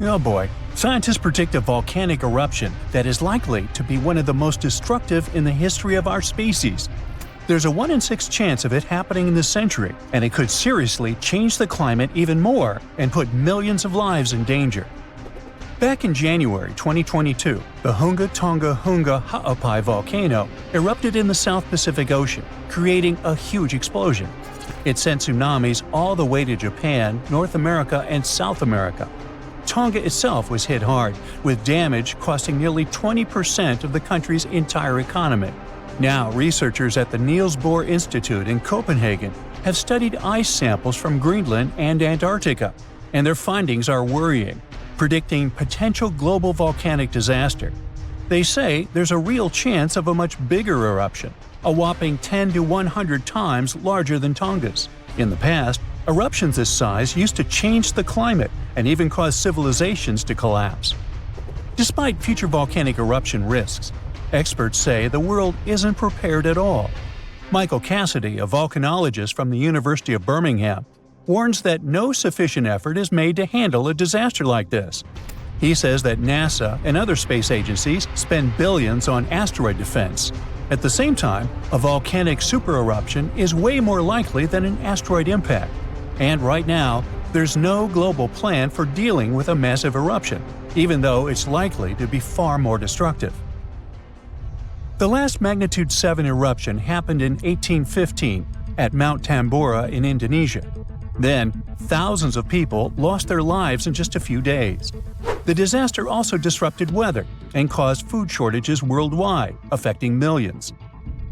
Oh boy, scientists predict a volcanic eruption that is likely to be one of the most destructive in the history of our species. There's a 1 in 6 chance of it happening in this century, and it could seriously change the climate even more and put millions of lives in danger. Back in January 2022, the Hunga Tonga volcano erupted in the South Pacific Ocean, creating a huge explosion. It sent tsunamis all the way to Japan, North America, and South America. Tonga itself was hit hard, with damage costing nearly 20% of the country's entire economy. Now, researchers at the Niels Bohr Institute in Copenhagen have studied ice samples from Greenland and Antarctica, and their findings are worrying, predicting potential global volcanic disaster. They say there's a real chance of a much bigger eruption, a whopping 10 to 100 times larger than Tonga's. In the past, eruptions this size used to change the climate and even cause civilizations to collapse. Despite future volcanic eruption risks, experts say the world isn't prepared at all. Michael Cassidy, a volcanologist from the University of Birmingham, warns that no sufficient effort is made to handle a disaster like this. He says that NASA and other space agencies spend billions on asteroid defense. At the same time, a volcanic supereruption is way more likely than an asteroid impact. And right now, there's no global plan for dealing with a massive eruption, even though it's likely to be far more destructive. The last magnitude 7 eruption happened in 1815 at Mount Tambora in Indonesia. Then, thousands of people lost their lives in just a few days. The disaster also disrupted weather and caused food shortages worldwide, affecting millions.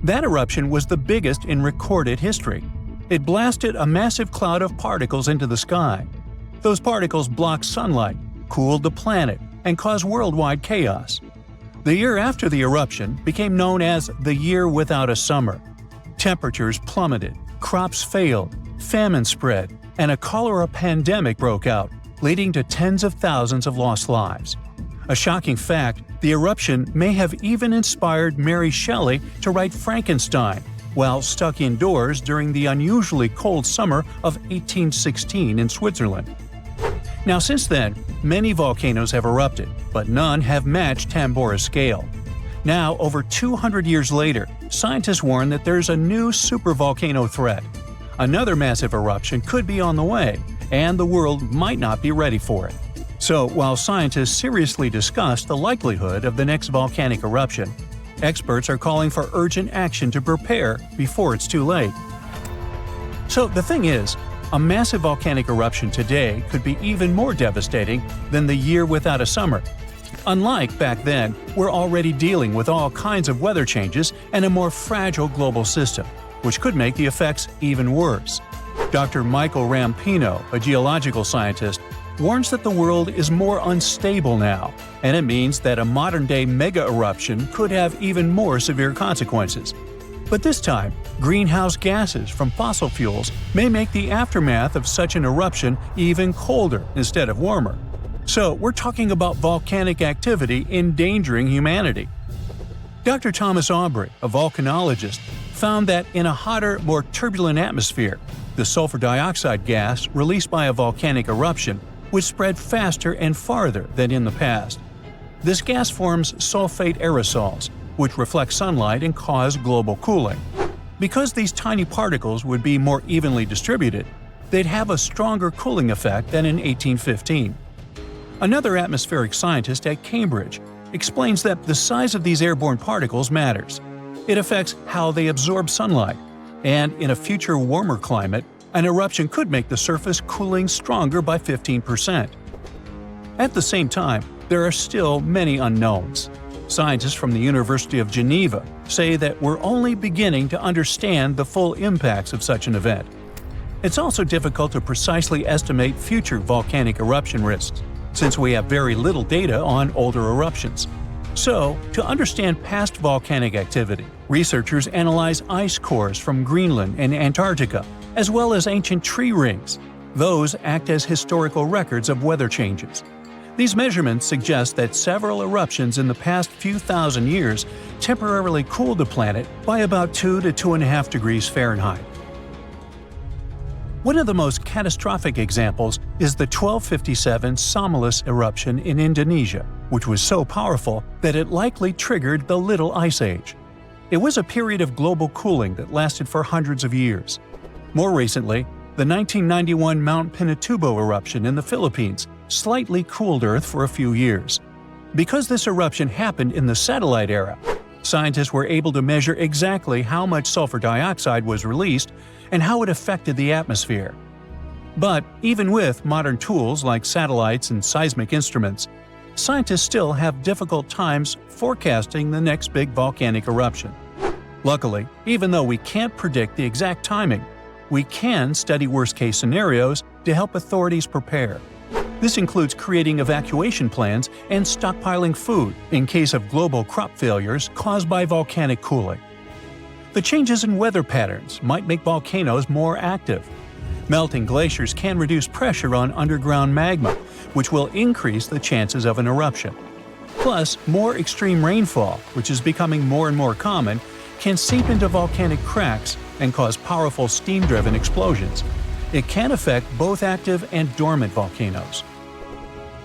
That eruption was the biggest in recorded history. It blasted a massive cloud of particles into the sky. Those particles blocked sunlight, cooled the planet, and caused worldwide chaos. The year after the eruption became known as the Year Without a Summer. Temperatures plummeted, crops failed, famine spread, and a cholera pandemic broke out, leading to tens of thousands of lost lives. A shocking fact, the eruption may have even inspired Mary Shelley to write Frankenstein while stuck indoors during the unusually cold summer of 1816 in Switzerland. Now, since then, many volcanoes have erupted, but none have matched Tambora's scale. Now, over 200 years later, scientists warn that there's a new supervolcano threat. Another massive eruption could be on the way, and the world might not be ready for it. So, while scientists seriously discuss the likelihood of the next volcanic eruption, experts are calling for urgent action to prepare before it's too late. So the thing is, a massive volcanic eruption today could be even more devastating than the Year Without a Summer. Unlike back then, we're already dealing with all kinds of weather changes and a more fragile global system, which could make the effects even worse. Dr. Michael Rampino, a geological scientist, warns that the world is more unstable now, and it means that a modern-day mega-eruption could have even more severe consequences. But this time, greenhouse gases from fossil fuels may make the aftermath of such an eruption even colder instead of warmer. So we're talking about volcanic activity endangering humanity. Dr. Thomas Aubrey, a volcanologist, found that in a hotter, more turbulent atmosphere, the sulfur dioxide gas released by a volcanic eruption would spread faster and farther than in the past. This gas forms sulfate aerosols, which reflect sunlight and cause global cooling. Because these tiny particles would be more evenly distributed, they'd have a stronger cooling effect than in 1815. Another atmospheric scientist at Cambridge explains that the size of these airborne particles matters. It affects how they absorb sunlight, and in a future warmer climate, an eruption could make the surface cooling stronger by 15%. At the same time, there are still many unknowns. Scientists from the University of Geneva say that we're only beginning to understand the full impacts of such an event. It's also difficult to precisely estimate future volcanic eruption risks, since we have very little data on older eruptions. So, to understand past volcanic activity, researchers analyze ice cores from Greenland and Antarctica, as well as ancient tree rings. Those act as historical records of weather changes. These measurements suggest that several eruptions in the past few thousand years temporarily cooled the planet by about 2 to 2.5 degrees Fahrenheit. One of the most catastrophic examples is the 1257 Simultaneous eruption in Indonesia, which was so powerful that it likely triggered the Little Ice Age. It was a period of global cooling that lasted for hundreds of years. More recently, the 1991 Mount Pinatubo eruption in the Philippines slightly cooled Earth for a few years. Because this eruption happened in the satellite era, scientists were able to measure exactly how much sulfur dioxide was released and how it affected the atmosphere. But even with modern tools like satellites and seismic instruments, scientists still have difficult times forecasting the next big volcanic eruption. Luckily, even though we can't predict the exact timing, we can study worst-case scenarios to help authorities prepare. This includes creating evacuation plans and stockpiling food in case of global crop failures caused by volcanic cooling. The changes in weather patterns might make volcanoes more active. Melting glaciers can reduce pressure on underground magma, which will increase the chances of an eruption. Plus, more extreme rainfall, which is becoming more and more common, can seep into volcanic cracks and cause powerful steam-driven explosions. It can affect both active and dormant volcanoes.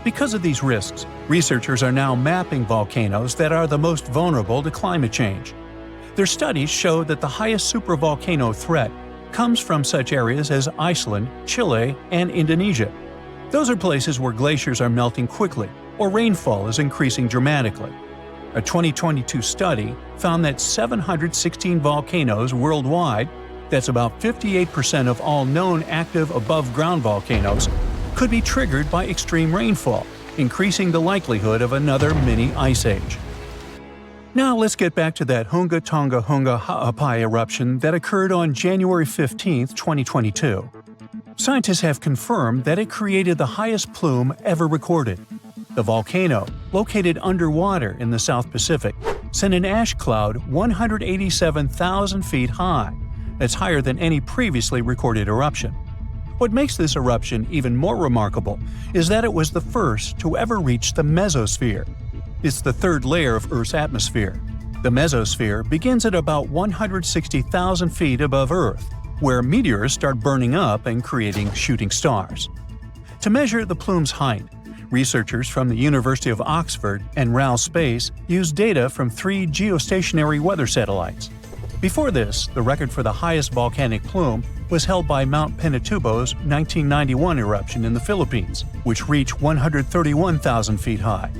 Because of these risks, researchers are now mapping volcanoes that are the most vulnerable to climate change. Their studies show that the highest supervolcano threat comes from such areas as Iceland, Chile, and Indonesia. Those are places where glaciers are melting quickly or rainfall is increasing dramatically. A 2022 study found that 716 volcanoes worldwide, that's about 58% of all known active above-ground volcanoes, could be triggered by extreme rainfall, increasing the likelihood of another mini ice age. Now let's get back to that Hunga Tonga Hunga Ha'apai eruption that occurred on January 15, 2022. Scientists have confirmed that it created the highest plume ever recorded. The volcano, located underwater in the South Pacific, sent an ash cloud 187,000 feet high. That's higher than any previously recorded eruption. What makes this eruption even more remarkable is that it was the first to ever reach the mesosphere. It's the third layer of Earth's atmosphere. The mesosphere begins at about 160,000 feet above Earth, where meteors start burning up and creating shooting stars. To measure the plume's height, researchers from the University of Oxford and RAL Space used data from 3 geostationary weather satellites. Before this, the record for the highest volcanic plume was held by Mount Pinatubo's 1991 eruption in the Philippines, which reached 131,000 feet high.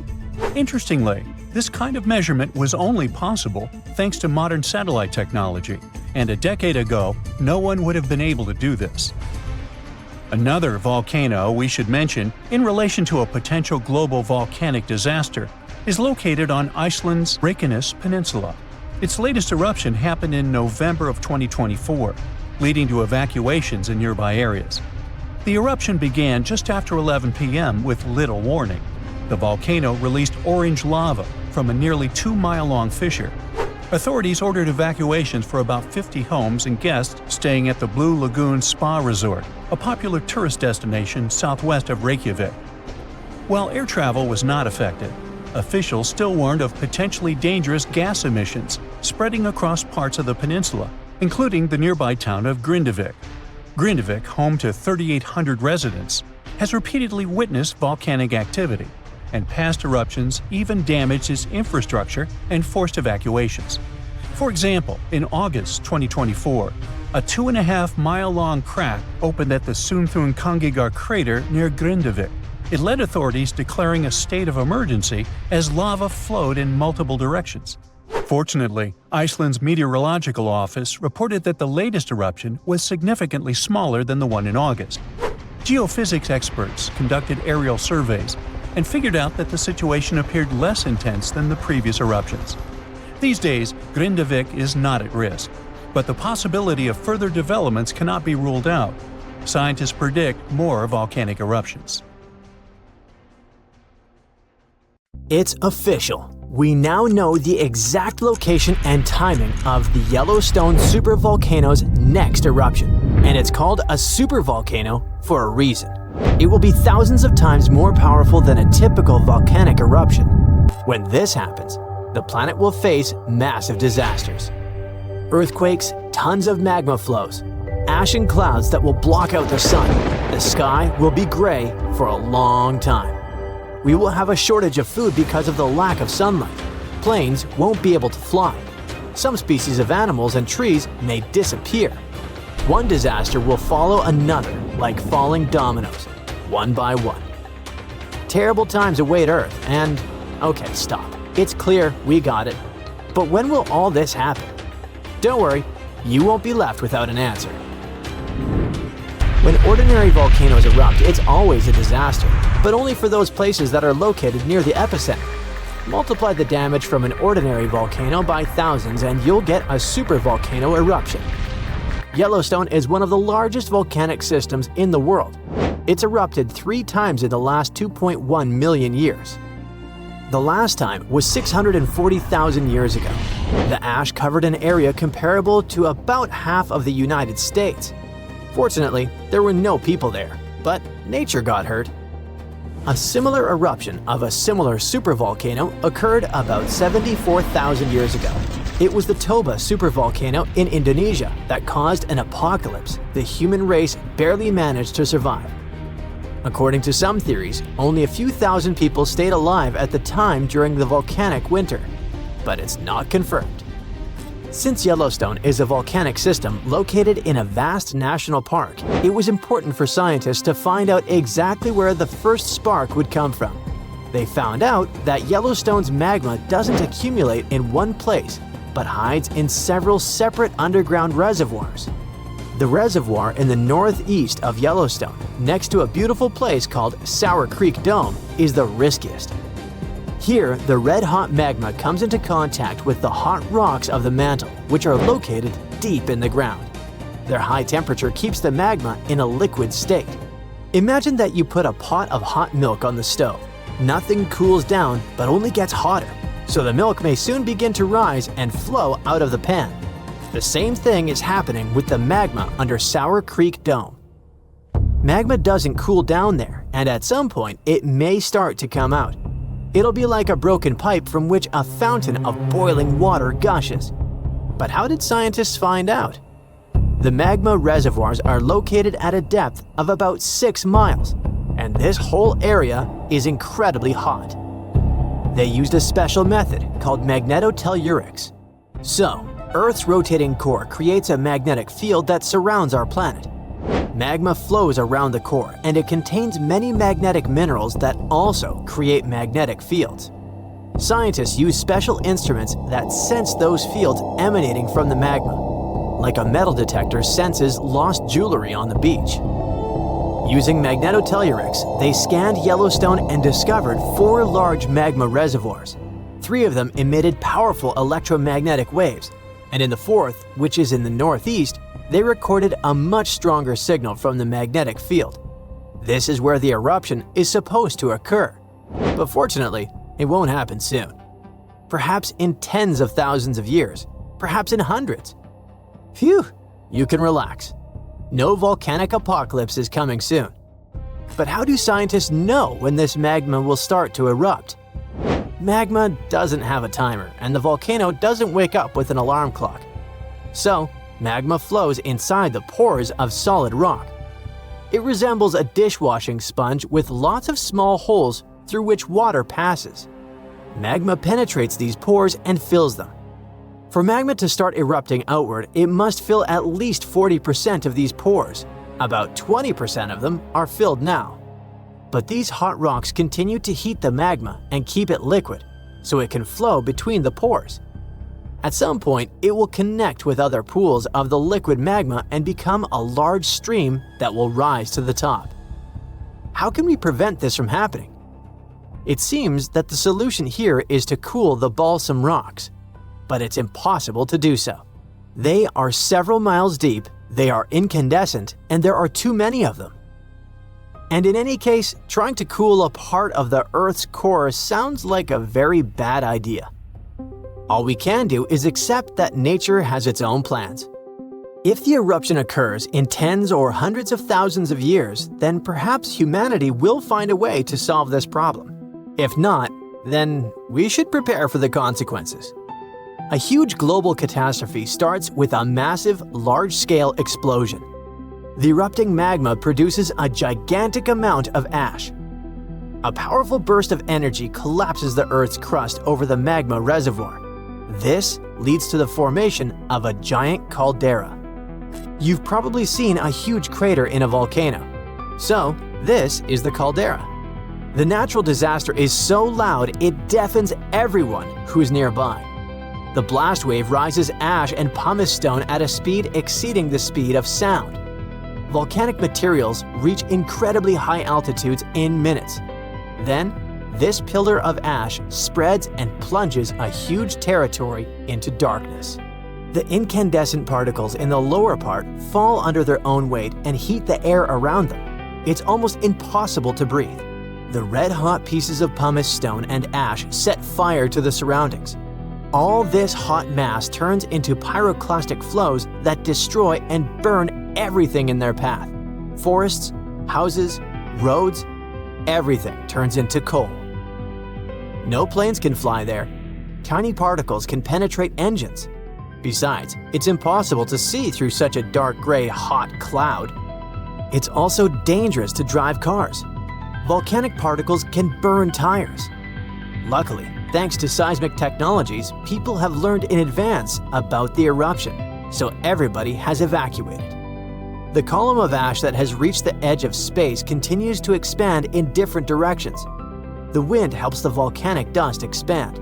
Interestingly, this kind of measurement was only possible thanks to modern satellite technology, and a decade ago, no one would have been able to do this. Another volcano we should mention in relation to a potential global volcanic disaster is located on Iceland's Reykjanes Peninsula. Its latest eruption happened in November of 2024, leading to evacuations in nearby areas. The eruption began just after 11 p.m. with little warning. The volcano released orange lava from a nearly 2-mile-long fissure. Authorities ordered evacuations for about 50 homes and guests staying at the Blue Lagoon Spa Resort, a popular tourist destination southwest of Reykjavik. While air travel was not affected, officials still warned of potentially dangerous gas emissions spreading across parts of the peninsula, including the nearby town of Grindavik. Grindavik, home to 3,800 residents, has repeatedly witnessed volcanic activity, and past eruptions even damaged its infrastructure and forced evacuations. For example, in August 2024, a 2.5-mile-long crack opened at the Sunthunkangigar crater near Grindavik. It led authorities declaring a state of emergency as lava flowed in multiple directions. Fortunately, Iceland's meteorological office reported that the latest eruption was significantly smaller than the one in August. Geophysics experts conducted aerial surveys and figured out that the situation appeared less intense than the previous eruptions. These days, Grindavik is not at risk, but the possibility of further developments cannot be ruled out. Scientists predict more volcanic eruptions. It's official. We now know the exact location and timing of the Yellowstone supervolcano's next eruption, and it's called a supervolcano for a reason. It will be thousands of times more powerful than a typical volcanic eruption. When this happens, the planet will face massive disasters. Earthquakes, tons of magma flows, ashen clouds that will block out the sun. The sky will be gray for a long time. We will have a shortage of food because of the lack of sunlight. Planes won't be able to fly. Some species of animals and trees may disappear. One disaster will follow another, like falling dominoes, one by one. Terrible times await Earth, and okay, stop. It's clear, we got it. But when will all this happen? Don't worry, you won't be left without an answer. When ordinary volcanoes erupt, it's always a disaster, but only for those places that are located near the epicenter. Multiply the damage from an ordinary volcano by thousands and you'll get a supervolcano eruption. Yellowstone is one of the largest volcanic systems in the world. It's erupted 3 times in the last 2.1 million years. The last time was 640,000 years ago. The ash covered an area comparable to about half of the United States. Fortunately, there were no people there, but nature got hurt. A similar eruption of a similar supervolcano occurred about 74,000 years ago. It was the Toba supervolcano in Indonesia that caused an apocalypse the human race barely managed to survive. According to some theories, only a few thousand people stayed alive at the time during the volcanic winter, but it's not confirmed. Since Yellowstone is a volcanic system located in a vast national park, it was important for scientists to find out exactly where the first spark would come from. They found out that Yellowstone's magma doesn't accumulate in one place, but hides in several separate underground reservoirs. The reservoir in the northeast of Yellowstone, next to a beautiful place called Sour Creek Dome, is the riskiest. Here, the red-hot magma comes into contact with the hot rocks of the mantle, which are located deep in the ground. Their high temperature keeps the magma in a liquid state. Imagine that you put a pot of hot milk on the stove. Nothing cools down, but only gets hotter, so the milk may soon begin to rise and flow out of the pan. The same thing is happening with the magma under Sour Creek Dome. Magma doesn't cool down there, and at some point it may start to come out. It'll be like a broken pipe from which a fountain of boiling water gushes. But how did scientists find out? The magma reservoirs are located at a depth of about 6 miles, and this whole area is incredibly hot. They used a special method called magnetotellurics. So, Earth's rotating core creates a magnetic field that surrounds our planet. Magma flows around the core, and it contains many magnetic minerals that also create magnetic fields. Scientists use special instruments that sense those fields emanating from the magma, like a metal detector senses lost jewelry on the beach. Using magnetotellurics, they scanned Yellowstone and discovered 4 large magma reservoirs. 3 of them emitted powerful electromagnetic waves, and in the 4th, which is in the northeast, they recorded a much stronger signal from the magnetic field. This is where the eruption is supposed to occur. But fortunately, it won't happen soon. Perhaps in tens of thousands of years, perhaps in hundreds. Phew, you can relax. No volcanic apocalypse is coming soon. But how do scientists know when this magma will start to erupt? Magma doesn't have a timer, and the volcano doesn't wake up with an alarm clock. So, magma flows inside the pores of solid rock. It resembles a dishwashing sponge with lots of small holes through which water passes. Magma penetrates these pores and fills them. For magma to start erupting outward, it must fill at least 40% of these pores. About 20% of them are filled now. But these hot rocks continue to heat the magma and keep it liquid, so it can flow between the pores. At some point, it will connect with other pools of the liquid magma and become a large stream that will rise to the top. How can we prevent this from happening? It seems that the solution here is to cool the balsam rocks, but it's impossible to do so. They are several miles deep, they are incandescent, and there are too many of them. And in any case, trying to cool a part of the Earth's core sounds like a very bad idea. All we can do is accept that nature has its own plans. If the eruption occurs in tens or hundreds of thousands of years, then perhaps humanity will find a way to solve this problem. If not, then we should prepare for the consequences. A huge global catastrophe starts with a massive, large-scale explosion. The erupting magma produces a gigantic amount of ash. A powerful burst of energy collapses the Earth's crust over the magma reservoir. This leads to the formation of a giant caldera. You've probably seen a huge crater in a volcano. So, this is the caldera. The natural disaster is so loud it deafens everyone who's nearby. The blast wave rises ash and pumice stone at a speed exceeding the speed of sound. Volcanic materials reach incredibly high altitudes in minutes. Then, this pillar of ash spreads and plunges a huge territory into darkness. The incandescent particles in the lower part fall under their own weight and heat the air around them. It's almost impossible to breathe. The red-hot pieces of pumice stone and ash set fire to the surroundings. All this hot mass turns into pyroclastic flows that destroy and burn everything in their path. Forests, houses, roads, everything turns into coal. No planes can fly there. Tiny particles can penetrate engines. Besides, it's impossible to see through such a dark gray, hot cloud. It's also dangerous to drive cars. Volcanic particles can burn tires. Luckily, thanks to seismic technologies, people have learned in advance about the eruption, so everybody has evacuated. The column of ash that has reached the edge of space continues to expand in different directions. The wind helps the volcanic dust expand.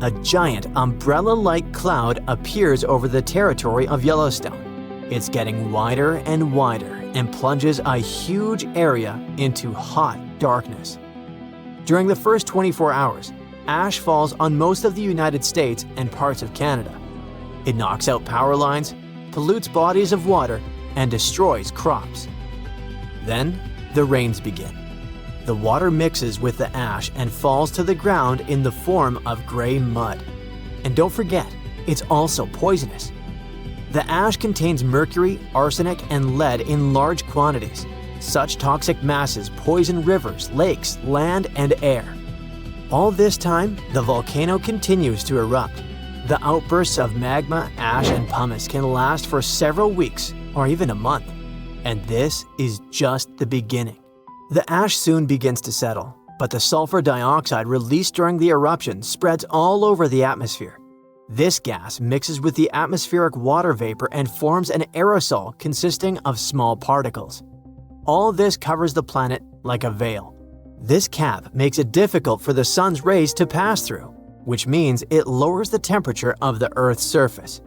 A giant umbrella-like cloud appears over the territory of Yellowstone. It's getting wider and wider and plunges a huge area into hot darkness. During the first 24 hours, ash falls on most of the United States and parts of Canada. It knocks out power lines, pollutes bodies of water, and destroys crops. Then, the rains begin. The water mixes with the ash and falls to the ground in the form of gray mud. And don't forget, it's also poisonous. The ash contains mercury, arsenic, and lead in large quantities. Such toxic masses poison rivers, lakes, land, and air. All this time, the volcano continues to erupt. The outbursts of magma, ash, and pumice can last for several weeks or even a month. And this is just the beginning. The ash soon begins to settle, but the sulfur dioxide released during the eruption spreads all over the atmosphere. This gas mixes with the atmospheric water vapor and forms an aerosol consisting of small particles. All this covers the planet like a veil. This cap makes it difficult for the sun's rays to pass through, which means it lowers the temperature of the Earth's surface.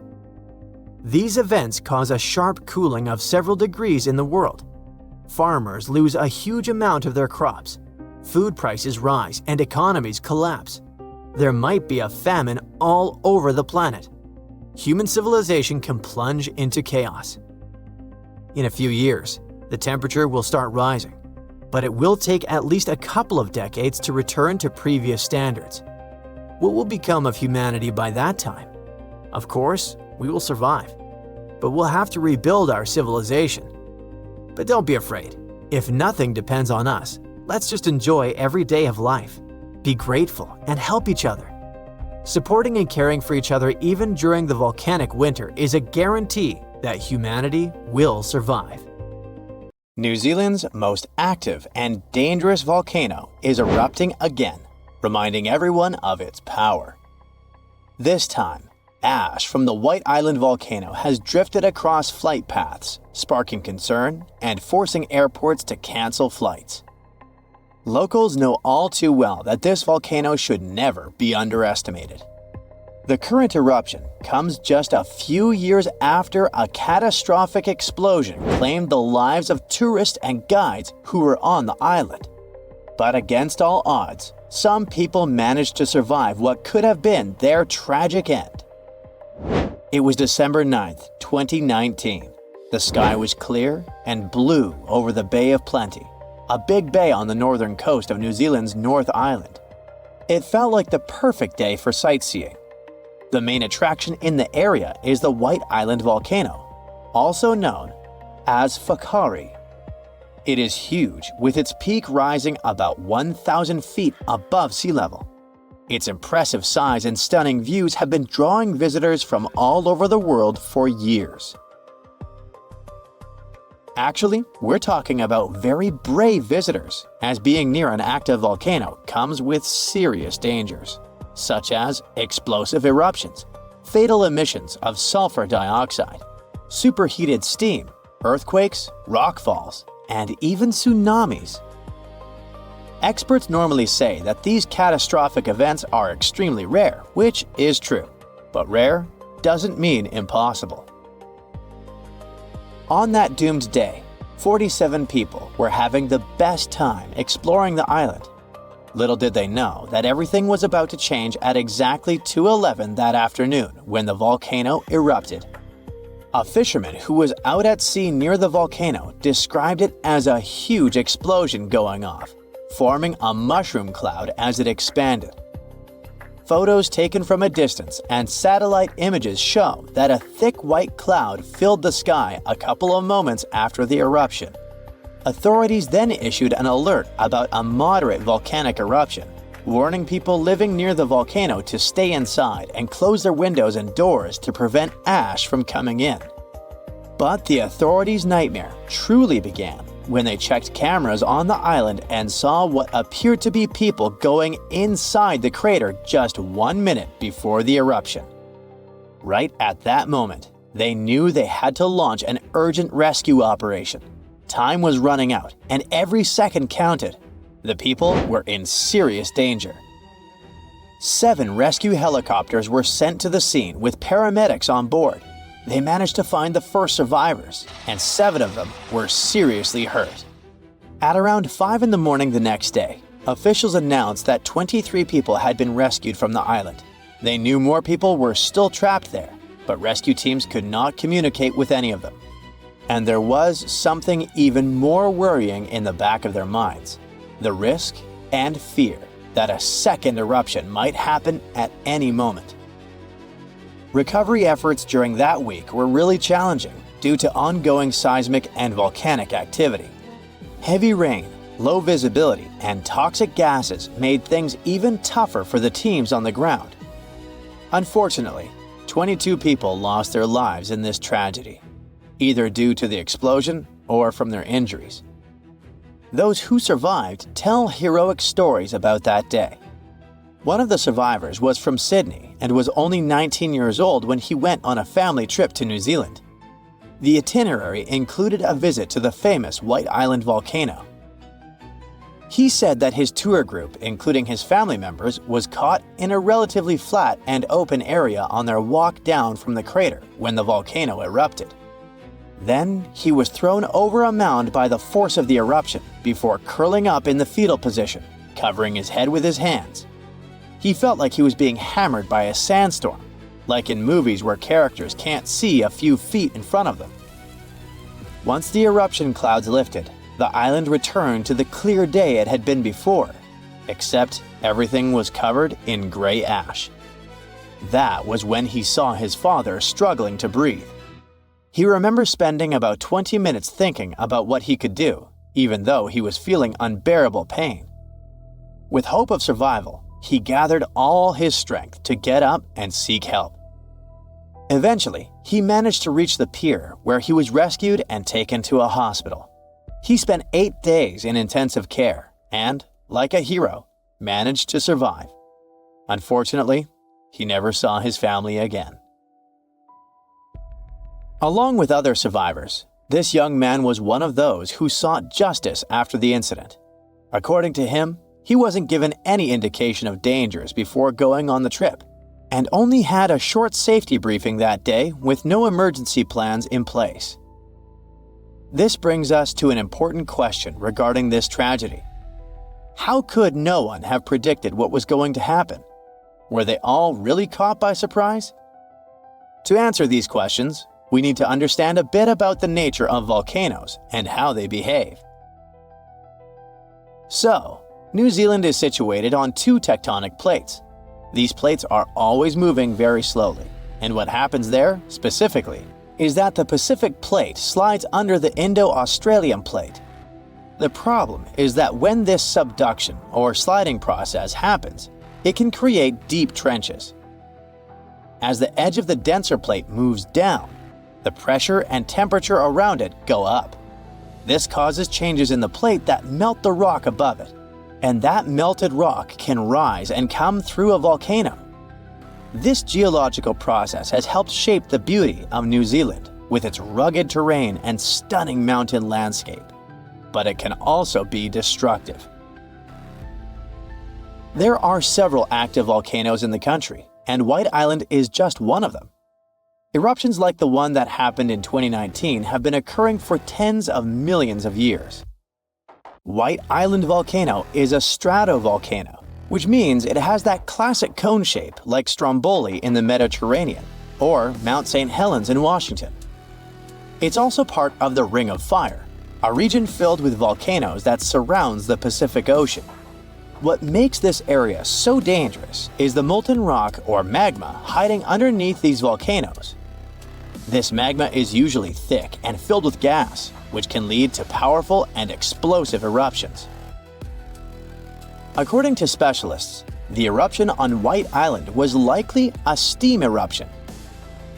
These events cause a sharp cooling of several degrees in the world. Farmers lose a huge amount of their crops. Food prices rise and economies collapse. There might be a famine all over the planet. Human civilization can plunge into chaos. In a few years, the temperature will start rising, but it will take at least a couple of decades to return to previous standards. What will become of humanity by that time? Of course, we will survive, but we'll have to rebuild our civilization. But don't be afraid. If nothing depends on us, let's just enjoy every day of life. Be grateful and help each other. Supporting and caring for each other even during the volcanic winter is a guarantee that humanity will survive. New Zealand's most active and dangerous volcano is erupting again, reminding everyone of its power. This time, ash from the White Island volcano has drifted across flight paths, sparking concern and forcing airports to cancel flights. Locals know all too well that this volcano should never be underestimated. The current eruption comes just a few years after a catastrophic explosion claimed the lives of tourists and guides who were on the island. But against all odds, some people managed to survive what could have been their tragic end. It was December 9th, 2019. The sky was clear and blue over the Bay of Plenty, a big bay on the northern coast of New Zealand's North Island. It felt like the perfect day for sightseeing. The main attraction in the area is the White Island volcano, also known as Whakaari. It is huge, with its peak rising about 1,000 feet above sea level. Its impressive size and stunning views have been drawing visitors from all over the world for years. Actually, we're talking about very brave visitors, as being near an active volcano comes with serious dangers, such as explosive eruptions, fatal emissions of sulfur dioxide, superheated steam, earthquakes, rockfalls, and even tsunamis. Experts normally say that these catastrophic events are extremely rare, which is true, but rare doesn't mean impossible. On that doomed day, 47 people were having the best time exploring the island. Little did they know that everything was about to change at exactly 2:11 that afternoon when the volcano erupted. A fisherman who was out at sea near the volcano described it as a huge explosion going off, forming a mushroom cloud as it expanded. Photos taken from a distance and satellite images show that a thick white cloud filled the sky a couple of moments after the eruption. Authorities then issued an alert about a moderate volcanic eruption, warning people living near the volcano to stay inside and close their windows and doors to prevent ash from coming in. But the authorities' nightmare truly began when they checked cameras on the island and saw what appeared to be people going inside the crater just 1 minute before the eruption. Right at that moment, they knew they had to launch an urgent rescue operation. Time was running out, and every second counted. The people were in serious danger. 7 rescue helicopters were sent to the scene with paramedics on board. They managed to find the first survivors, and 7 of them were seriously hurt. At around 5 in the morning the next day, officials announced that 23 people had been rescued from the island. They knew more people were still trapped there, but rescue teams could not communicate with any of them. And there was something even more worrying in the back of their minds: the risk and fear that a second eruption might happen at any moment. Recovery efforts during that week were really challenging due to ongoing seismic and volcanic activity. Heavy rain, low visibility, and toxic gases made things even tougher for the teams on the ground. Unfortunately, 22 people lost their lives in this tragedy, either due to the explosion or from their injuries. Those who survived tell heroic stories about that day. One of the survivors was from Sydney and was only 19 years old when he went on a family trip to New Zealand. The itinerary included a visit to the famous White Island volcano. He said that his tour group, including his family members, was caught in a relatively flat and open area on their walk down from the crater when the volcano erupted. Then he was thrown over a mound by the force of the eruption before curling up in the fetal position, covering his head with his hands. He felt like he was being hammered by a sandstorm, like in movies where characters can't see a few feet in front of them. Once the eruption clouds lifted, the island returned to the clear day it had been before, except everything was covered in gray ash. That was when he saw his father struggling to breathe. He remembers spending about 20 minutes thinking about what he could do, even though he was feeling unbearable pain. With hope of survival, he gathered all his strength to get up and seek help. Eventually, he managed to reach the pier where he was rescued and taken to a hospital. He spent 8 days in intensive care and, like a hero, managed to survive. Unfortunately, he never saw his family again. Along with other survivors, this young man was one of those who sought justice after the incident. According to him, he wasn't given any indication of dangers before going on the trip, and only had a short safety briefing that day with no emergency plans in place. This brings us to an important question regarding this tragedy. How could no one have predicted what was going to happen? Were they all really caught by surprise? To answer these questions, we need to understand a bit about the nature of volcanoes and how they behave. So, New Zealand is situated on 2 tectonic plates. These plates are always moving very slowly, and what happens there, specifically, is that the Pacific Plate slides under the Indo-Australian Plate. The problem is that when this subduction or sliding process happens, it can create deep trenches. As the edge of the denser plate moves down, the pressure and temperature around it go up. This causes changes in the plate that melt the rock above it, and that melted rock can rise and come through a volcano. This geological process has helped shape the beauty of New Zealand with its rugged terrain and stunning mountain landscape, but it can also be destructive. There are several active volcanoes in the country, and White Island is just one of them. Eruptions like the one that happened in 2019 have been occurring for tens of millions of years. White Island volcano is a stratovolcano, which means it has that classic cone shape like Stromboli in the Mediterranean or Mount St. Helens in Washington. It's also part of the Ring of Fire, a region filled with volcanoes that surrounds the Pacific Ocean. What makes this area so dangerous is the molten rock or magma hiding underneath these volcanoes. This magma is usually thick and filled with gas, which can lead to powerful and explosive eruptions. According to specialists, the eruption on White Island was likely a steam eruption.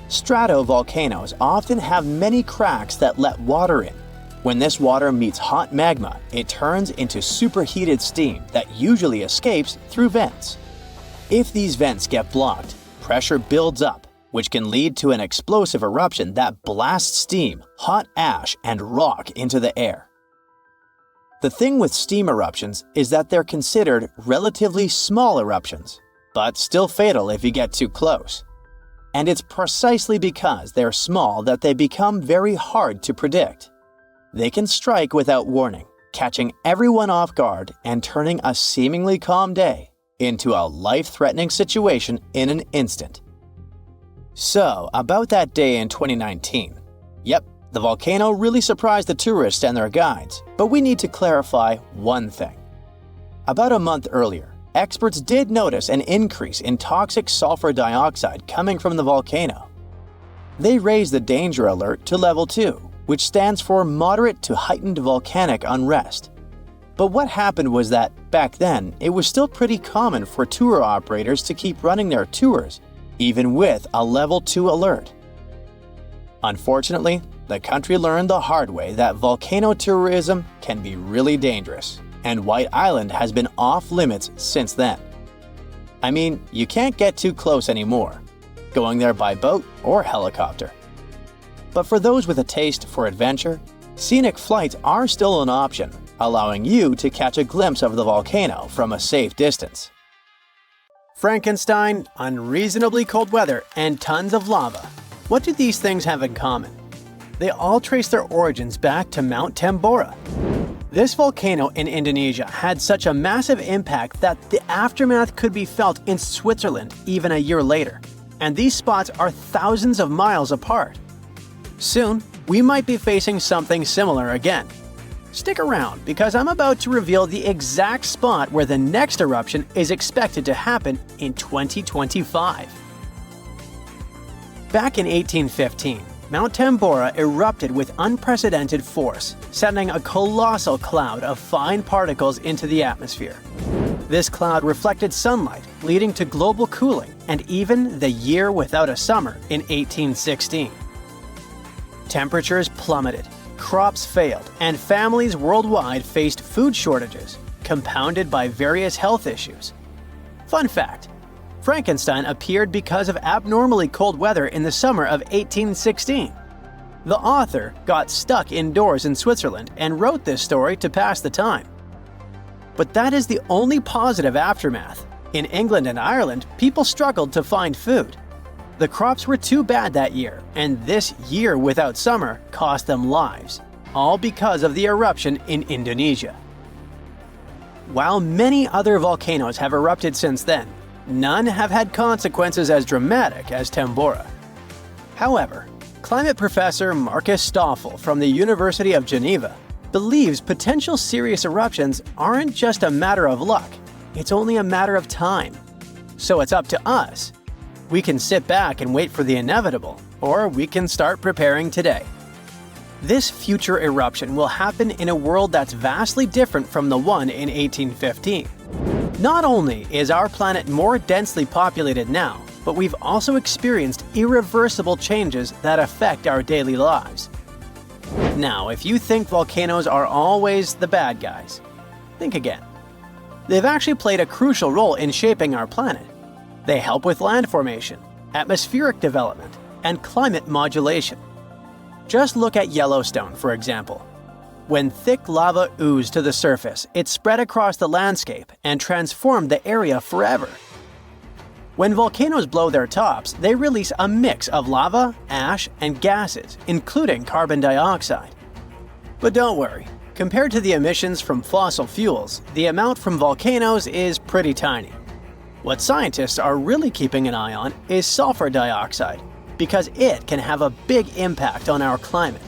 Stratovolcanoes often have many cracks that let water in. When this water meets hot magma, it turns into superheated steam that usually escapes through vents. If these vents get blocked, pressure builds up, which can lead to an explosive eruption that blasts steam, hot ash, and rock into the air. The thing with steam eruptions is that they're considered relatively small eruptions, but still fatal if you get too close. And it's precisely because they're small that they become very hard to predict. They can strike without warning, catching everyone off guard and turning a seemingly calm day into a life-threatening situation in an instant. So, about that day in 2019. Yep, the volcano really surprised the tourists and their guides, but we need to clarify one thing. About a month earlier, experts did notice an increase in toxic sulfur dioxide coming from the volcano. They raised the danger alert to level 2, which stands for moderate to heightened volcanic unrest. But what happened was that, back then, it was still pretty common for tour operators to keep running their tours, even with a level 2 alert. Unfortunately, the country learned the hard way that volcano tourism can be really dangerous, and White Island has been off limits since then. I mean, you can't get too close anymore, going there by boat or helicopter. But for those with a taste for adventure, scenic flights are still an option, allowing you to catch a glimpse of the volcano from a safe distance. Frankenstein, unreasonably cold weather, and tons of lava. What do these things have in common? They all trace their origins back to Mount Tambora. This volcano in Indonesia had such a massive impact that the aftermath could be felt in Switzerland even a year later. And these spots are thousands of miles apart. Soon, we might be facing something similar again. Stick around because I'm about to reveal the exact spot where the next eruption is expected to happen in 2025. Back in 1815, Mount Tambora erupted with unprecedented force, sending a colossal cloud of fine particles into the atmosphere. This cloud reflected sunlight, leading to global cooling and even the year without a summer in 1816. Temperatures plummeted, crops failed, and families worldwide faced food shortages, compounded by various health issues. Fun fact: Frankenstein appeared because of abnormally cold weather in the summer of 1816. The author got stuck indoors in Switzerland and wrote this story to pass the time. But that is the only positive aftermath. In England and Ireland, people struggled to find food. The crops were too bad that year, and this year without summer cost them lives, all because of the eruption in Indonesia. While many other volcanoes have erupted since then, none have had consequences as dramatic as Tambora. However, climate professor Marcus Stoffel from the University of Geneva believes potential serious eruptions aren't just a matter of luck, it's only a matter of time. So it's up to us. We can sit back and wait for the inevitable, or we can start preparing today. This future eruption will happen in a world that's vastly different from the one in 1815. Not only is our planet more densely populated now, but we've also experienced irreversible changes that affect our daily lives. Now, if you think volcanoes are always the bad guys, think again. They've actually played a crucial role in shaping our planet. They help with land formation, atmospheric development, and climate modulation. Just look at Yellowstone, for example. When thick lava oozed to the surface, it spread across the landscape and transformed the area forever. When volcanoes blow their tops, they release a mix of lava, ash, and gases, including carbon dioxide. But don't worry, compared to the emissions from fossil fuels, the amount from volcanoes is pretty tiny. What scientists are really keeping an eye on is sulfur dioxide, because it can have a big impact on our climate.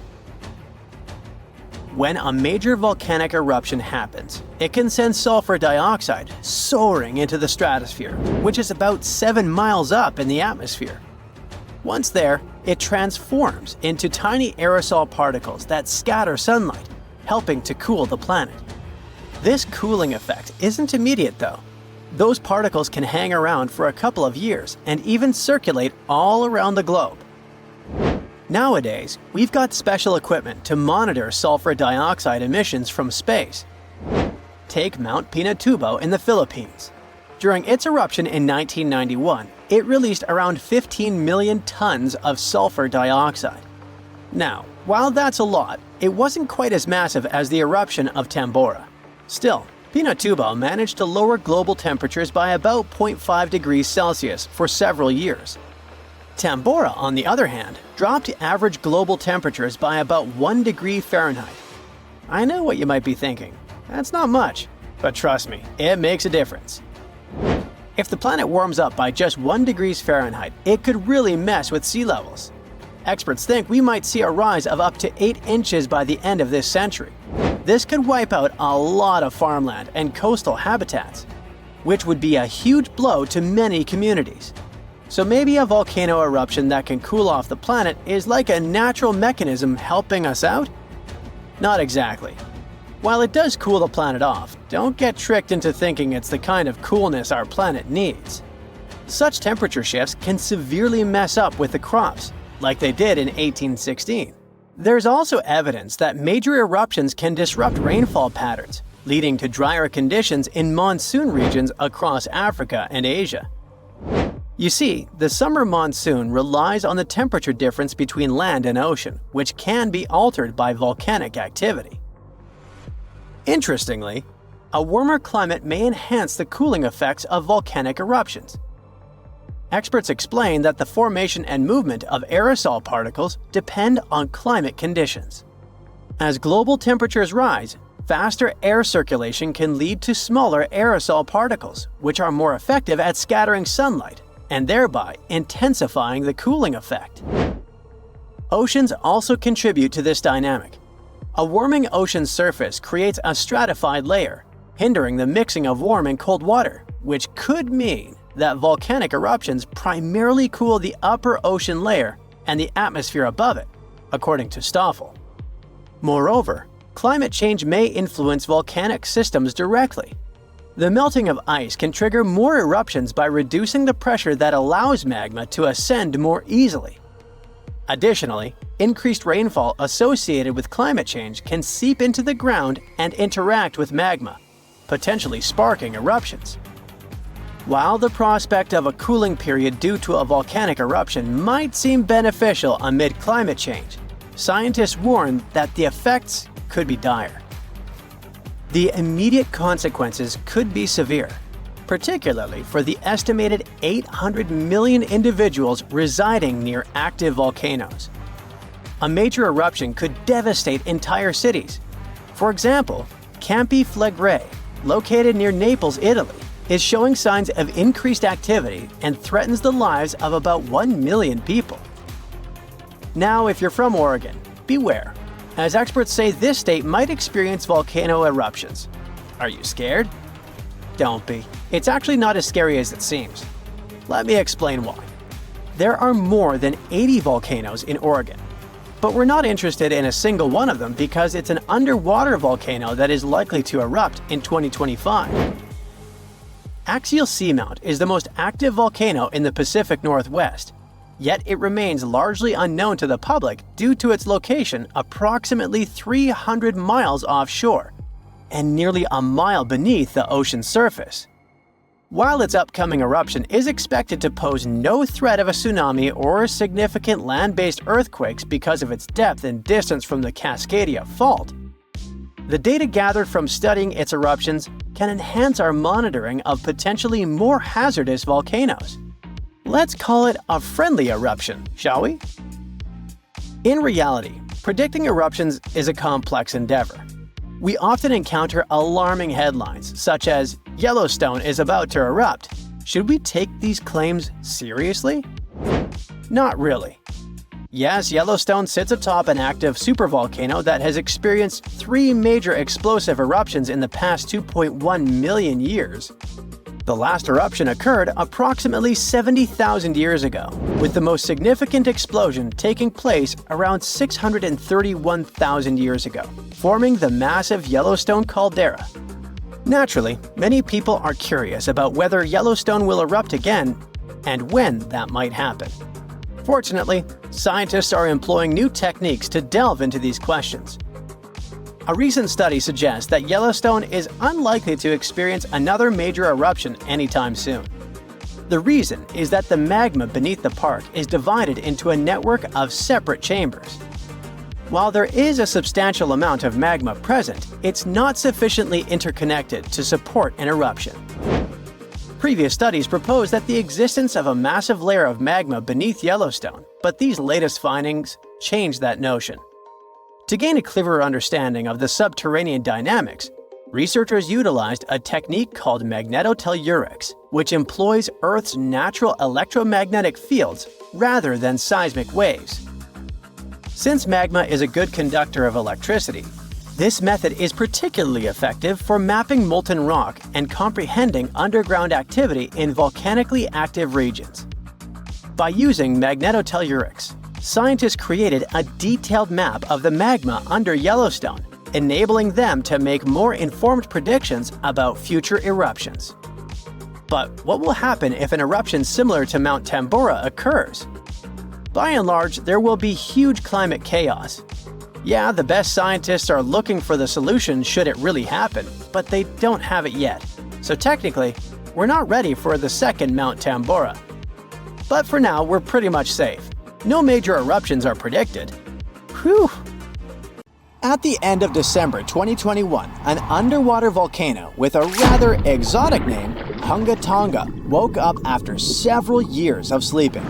When a major volcanic eruption happens, it can send sulfur dioxide soaring into the stratosphere, which is about 7 miles up in the atmosphere. Once there, it transforms into tiny aerosol particles that scatter sunlight, helping to cool the planet. This cooling effect isn't immediate though. Those particles can hang around for a couple of years and even circulate all around the globe. Nowadays, we've got special equipment to monitor sulfur dioxide emissions from space. Take Mount Pinatubo in the Philippines. During its eruption in 1991, it released around 15 million tons of sulfur dioxide. Now, while that's a lot, it wasn't quite as massive as the eruption of Tambora. Still, Pinatubo managed to lower global temperatures by about 0.5 degrees Celsius for several years. Tambora, on the other hand, dropped average global temperatures by about 1 degree Fahrenheit. I know what you might be thinking. That's not much, but trust me, it makes a difference. If the planet warms up by just 1 degree Fahrenheit, it could really mess with sea levels. Experts think we might see a rise of up to 8 inches by the end of this century. This could wipe out a lot of farmland and coastal habitats, which would be a huge blow to many communities. So maybe a volcano eruption that can cool off the planet is like a natural mechanism helping us out? Not exactly. While it does cool the planet off, don't get tricked into thinking it's the kind of coolness our planet needs. Such temperature shifts can severely mess up with the crops, like they did in 1816. There's also evidence that major eruptions can disrupt rainfall patterns, leading to drier conditions in monsoon regions across Africa and Asia. You see, the summer monsoon relies on the temperature difference between land and ocean, which can be altered by volcanic activity. Interestingly, a warmer climate may enhance the cooling effects of volcanic eruptions. Experts explain that the formation and movement of aerosol particles depend on climate conditions. As global temperatures rise, faster air circulation can lead to smaller aerosol particles, which are more effective at scattering sunlight and thereby intensifying the cooling effect. Oceans also contribute to this dynamic. A warming ocean surface creates a stratified layer, hindering the mixing of warm and cold water, which could mean that volcanic eruptions primarily cool the upper ocean layer and the atmosphere above it, according to Stoffel. Moreover, climate change may influence volcanic systems directly. The melting of ice can trigger more eruptions by reducing the pressure that allows magma to ascend more easily. Additionally, increased rainfall associated with climate change can seep into the ground and interact with magma, potentially sparking eruptions. While the prospect of a cooling period due to a volcanic eruption might seem beneficial amid climate change, scientists warn that the effects could be dire. The immediate consequences could be severe, particularly for the estimated 800 million individuals residing near active volcanoes. A major eruption could devastate entire cities. For example, Campi Flegrei, located near Naples, Italy, is showing signs of increased activity and threatens the lives of about 1 million people. Now, if you're from Oregon, beware, as experts say this state might experience volcano eruptions. Are you scared? Don't be. It's actually not as scary as it seems. Let me explain why. There are more than 80 volcanoes in Oregon, but we're not interested in a single one of them because it's an underwater volcano that is likely to erupt in 2025. Axial Seamount is the most active volcano in the Pacific Northwest. yet it remains largely unknown to the public due to its location approximately 300 miles offshore and nearly a mile beneath the ocean surface. While its upcoming eruption is expected to pose no threat of a tsunami or significant land-based earthquakes because of its depth and distance from the Cascadia Fault, the data gathered from studying its eruptions can enhance our monitoring of potentially more hazardous volcanoes. Let's call it a friendly eruption, shall we? In reality, predicting eruptions is a complex endeavor. We often encounter alarming headlines, such as, "Yellowstone is about to erupt." Should we take these claims seriously? Not really. Yes, Yellowstone sits atop an active supervolcano that has experienced 3 major explosive eruptions in the past 2.1 million years. The last eruption occurred approximately 70,000 years ago, with the most significant explosion taking place around 631,000 years ago, forming the massive Yellowstone caldera. Naturally, many people are curious about whether Yellowstone will erupt again and when that might happen. Fortunately, scientists are employing new techniques to delve into these questions. A recent study suggests that Yellowstone is unlikely to experience another major eruption anytime soon. The reason is that the magma beneath the park is divided into a network of separate chambers. While there is a substantial amount of magma present, it's not sufficiently interconnected to support an eruption. Previous studies proposed that the existence of a massive layer of magma beneath Yellowstone, but these latest findings change that notion. To gain a clearer understanding of the subterranean dynamics, researchers utilized a technique called magnetotellurics, which employs Earth's natural electromagnetic fields rather than seismic waves. Since magma is a good conductor of electricity, this method is particularly effective for mapping molten rock and comprehending underground activity in volcanically active regions. By using magnetotellurics, scientists created a detailed map of the magma under Yellowstone, enabling them to make more informed predictions about future eruptions. But what will happen if an eruption similar to Mount Tambora occurs? By and large, there will be huge climate chaos. Yeah, the best scientists are looking for the solution should it really happen, but they don't have it yet. So technically, we're not ready for the second Mount Tambora. But for now, we're pretty much safe. No major eruptions are predicted. Whew! At the end of December 2021, an underwater volcano with a rather exotic name, Hunga Tonga, woke up after several years of sleeping.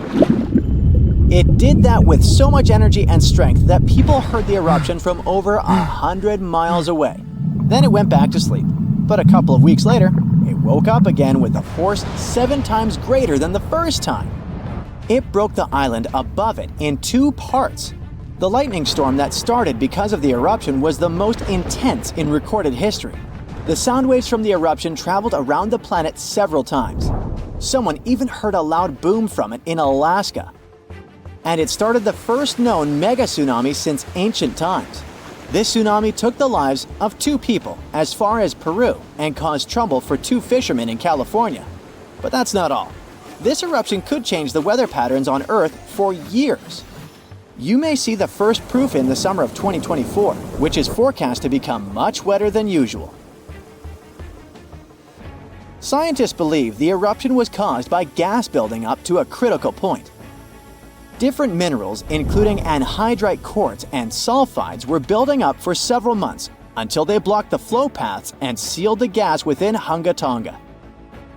It did that with so much energy and strength that people heard the eruption from over 100 miles away. Then it went back to sleep. But a couple of weeks later, it woke up again with a force 7 times greater than the first time. It broke the island above it in 2 parts. The lightning storm that started because of the eruption was the most intense in recorded history. The sound waves from the eruption traveled around the planet several times. Someone even heard a loud boom from it in Alaska. And it started the first known mega tsunami since ancient times. This tsunami took the lives of 2 people as far as Peru and caused trouble for 2 fishermen in California. But that's not all. This eruption could change the weather patterns on Earth for years. You may see the first proof in the summer of 2024, which is forecast to become much wetter than usual. Scientists believe the eruption was caused by gas building up to a critical point. Different minerals, including anhydrite quartz and sulfides, were building up for several months until they blocked the flow paths and sealed the gas within Hunga Tonga.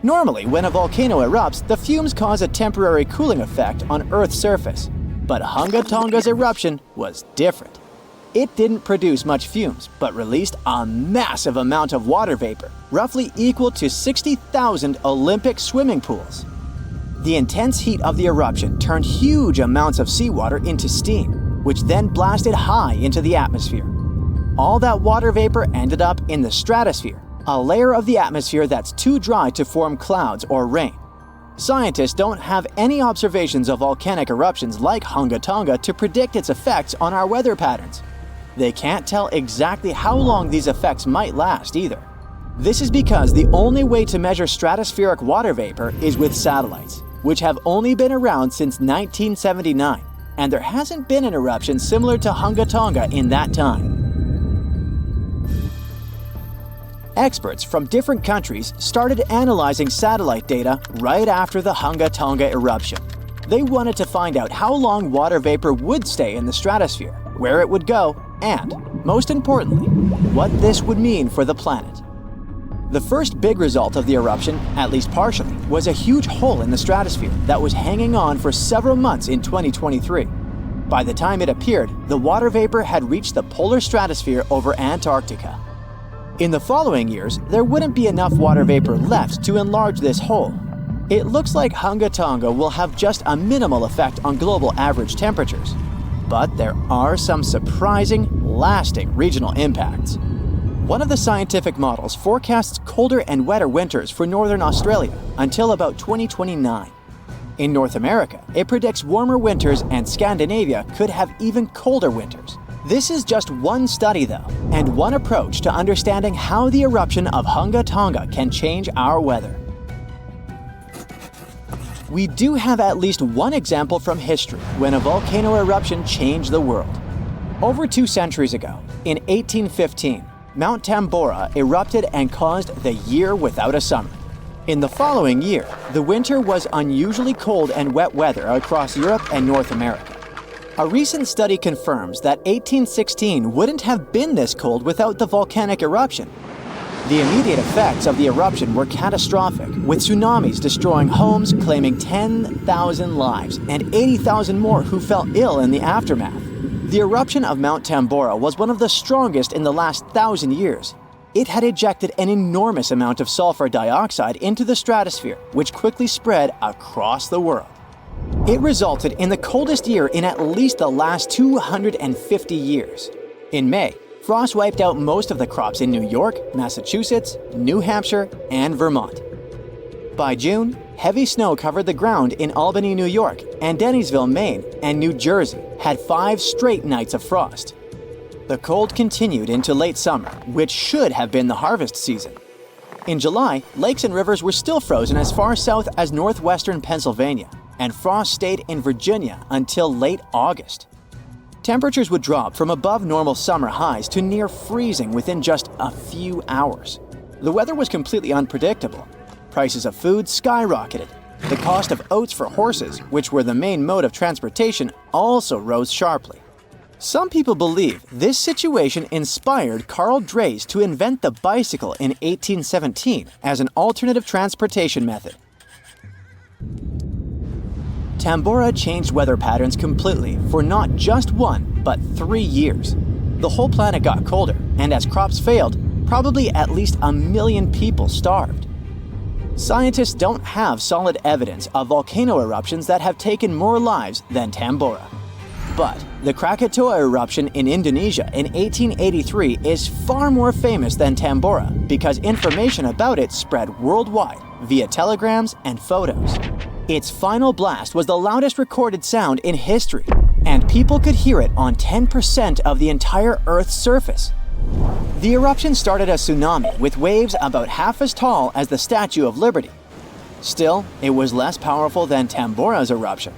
Normally, when a volcano erupts, the fumes cause a temporary cooling effect on Earth's surface. But Hunga Tonga's eruption was different. It didn't produce much fumes, but released a massive amount of water vapor, roughly equal to 60,000 Olympic swimming pools. The intense heat of the eruption turned huge amounts of seawater into steam, which then blasted high into the atmosphere. All that water vapor ended up in the stratosphere, a layer of the atmosphere that's too dry to form clouds or rain. Scientists don't have any observations of volcanic eruptions like Hunga Tonga to predict its effects on our weather patterns. They can't tell exactly how long these effects might last either. This is because the only way to measure stratospheric water vapor is with satellites, which have only been around since 1979, and there hasn't been an eruption similar to Hunga Tonga in that time. Experts from different countries started analyzing satellite data right after the Hunga Tonga eruption. They wanted to find out how long water vapor would stay in the stratosphere, where it would go, and, most importantly, what this would mean for the planet. The first big result of the eruption, at least partially, was a huge hole in the stratosphere that was hanging on for several months in 2023. By the time it appeared, the water vapor had reached the polar stratosphere over Antarctica. In the following years, there wouldn't be enough water vapor left to enlarge this hole. It looks like Hunga Tonga will have just a minimal effect on global average temperatures. But there are some surprising, lasting regional impacts. One of the scientific models forecasts colder and wetter winters for northern Australia until about 2029. In North America, it predicts warmer winters, and Scandinavia could have even colder winters. This is just one study though, and one approach to understanding how the eruption of Hunga Tonga can change our weather. We do have at least one example from history when a volcano eruption changed the world. Over 2 centuries ago, in 1815, Mount Tambora erupted and caused the year without a summer. In the following year, the winter was unusually cold and wet weather across Europe and North America. A recent study confirms that 1816 wouldn't have been this cold without the volcanic eruption. The immediate effects of the eruption were catastrophic, with tsunamis destroying homes, claiming 10,000 lives, and 80,000 more who fell ill in the aftermath. The eruption of Mount Tambora was one of the strongest in the last 1,000 years. It had ejected an enormous amount of sulfur dioxide into the stratosphere, which quickly spread across the world. It resulted in the coldest year in at least the last 250 years. In May, frost wiped out most of the crops in New York, Massachusetts, New Hampshire, and Vermont. By June, heavy snow covered the ground in Albany, New York, and Dennisville, Maine, and New Jersey had 5 straight nights of frost. The cold continued into late summer, which should have been the harvest season. In July, lakes and rivers were still frozen as far south as northwestern Pennsylvania, and frost stayed in Virginia until late August. Temperatures would drop from above normal summer highs to near freezing within just a few hours. The weather was completely unpredictable. Prices of food skyrocketed. The cost of oats for horses, which were the main mode of transportation, also rose sharply. Some people believe this situation inspired Carl Drees to invent the bicycle in 1817 as an alternative transportation method. Tambora changed weather patterns completely for not just 1, but 3 years. The whole planet got colder, and as crops failed, probably at least 1 million people starved. Scientists don't have solid evidence of volcano eruptions that have taken more lives than Tambora. But the Krakatoa eruption in Indonesia in 1883 is far more famous than Tambora because information about it spread worldwide via telegrams and photos. Its final blast was the loudest recorded sound in history, and people could hear it on 10% of the entire Earth's surface. The eruption started a tsunami with waves about half as tall as the Statue of Liberty. Still, it was less powerful than Tambora's eruption.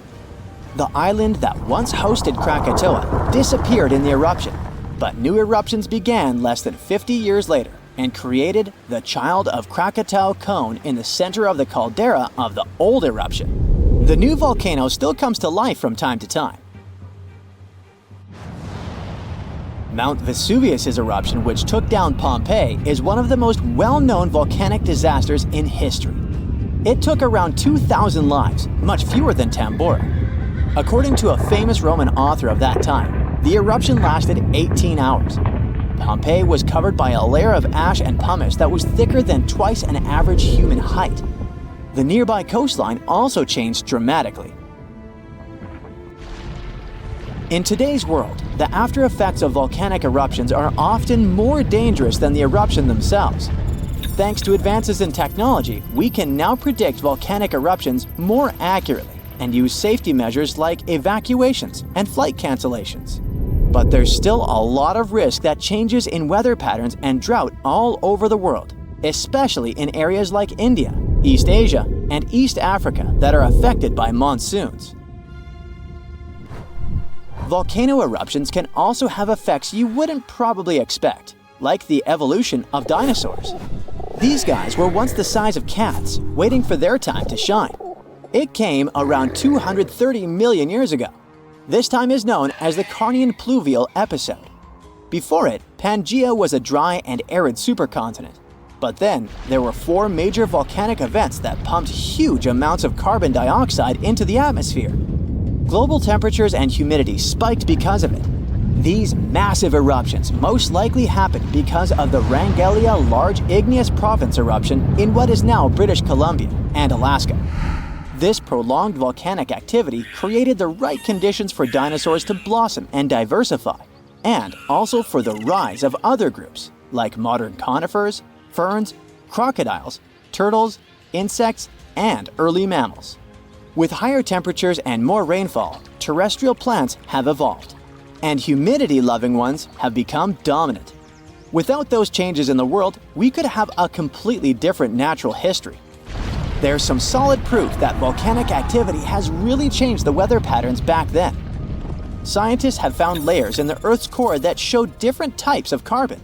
The island that once hosted Krakatoa disappeared in the eruption, but new eruptions began less than 50 years later and created the Child of Krakatau cone in the center of the caldera of the old eruption. The new volcano still comes to life from time to time. Mount Vesuvius's eruption, which took down Pompeii, is one of the most well-known volcanic disasters in history. It took around 2,000 lives, much fewer than Tambora. According to a famous Roman author of that time, the eruption lasted 18 hours. Pompeii was covered by a layer of ash and pumice that was thicker than twice an average human height. The nearby coastline also changed dramatically. In today's world, the after effects of volcanic eruptions are often more dangerous than the eruption themselves. Thanks to advances in technology, we can now predict volcanic eruptions more accurately and use safety measures like evacuations and flight cancellations. But there's still a lot of risk that changes in weather patterns and drought all over the world, especially in areas like India, East Asia, and East Africa that are affected by monsoons. Volcano eruptions can also have effects you wouldn't probably expect, like the evolution of dinosaurs. These guys were once the size of cats, waiting for their time to shine. It came around 230 million years ago. This time is known as the Carnian pluvial episode. Before it, Pangaea was a dry and arid supercontinent. But then, there were 4 major volcanic events that pumped huge amounts of carbon dioxide into the atmosphere. Global temperatures and humidity spiked because of it. These massive eruptions most likely happened because of the Wrangellia Large Igneous Province eruption in what is now British Columbia and Alaska. This prolonged volcanic activity created the right conditions for dinosaurs to blossom and diversify, and also for the rise of other groups, like modern conifers, ferns, crocodiles, turtles, insects, and early mammals. With higher temperatures and more rainfall, terrestrial plants have evolved, and humidity-loving ones have become dominant. Without those changes in the world, we could have a completely different natural history. There's some solid proof that volcanic activity has really changed the weather patterns back then. Scientists have found layers in the Earth's core that show different types of carbon.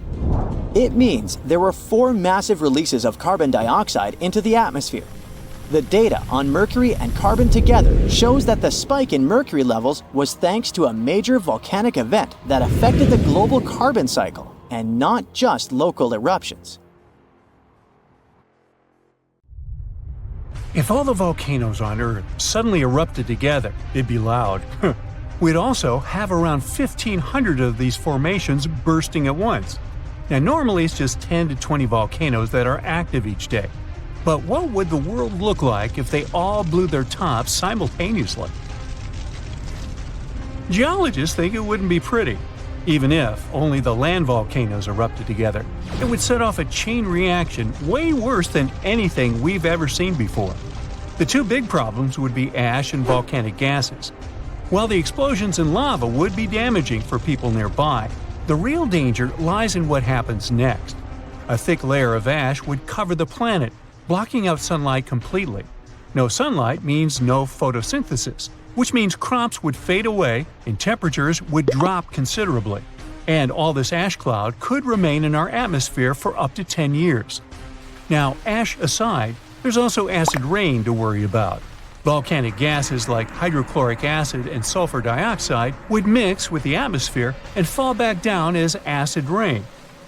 It means there were 4 massive releases of carbon dioxide into the atmosphere. The data on mercury and carbon together shows that the spike in mercury levels was thanks to a major volcanic event that affected the global carbon cycle and not just local eruptions. If all the volcanoes on Earth suddenly erupted together, it'd be loud. We'd also have around 1,500 of these formations bursting at once. Now, normally it's just 10 to 20 volcanoes that are active each day. But what would the world look like if they all blew their tops simultaneously? Geologists think it wouldn't be pretty. Even if only the land volcanoes erupted together, it would set off a chain reaction way worse than anything we've ever seen before. The 2 big problems would be ash and volcanic gases. While the explosions in lava would be damaging for people nearby, the real danger lies in what happens next. A thick layer of ash would cover the planet, blocking out sunlight completely. No sunlight means no photosynthesis, which means crops would fade away and temperatures would drop considerably. And all this ash cloud could remain in our atmosphere for up to 10 years. Now, ash aside, there's also acid rain to worry about. Volcanic gases like hydrochloric acid and sulfur dioxide would mix with the atmosphere and fall back down as acid rain.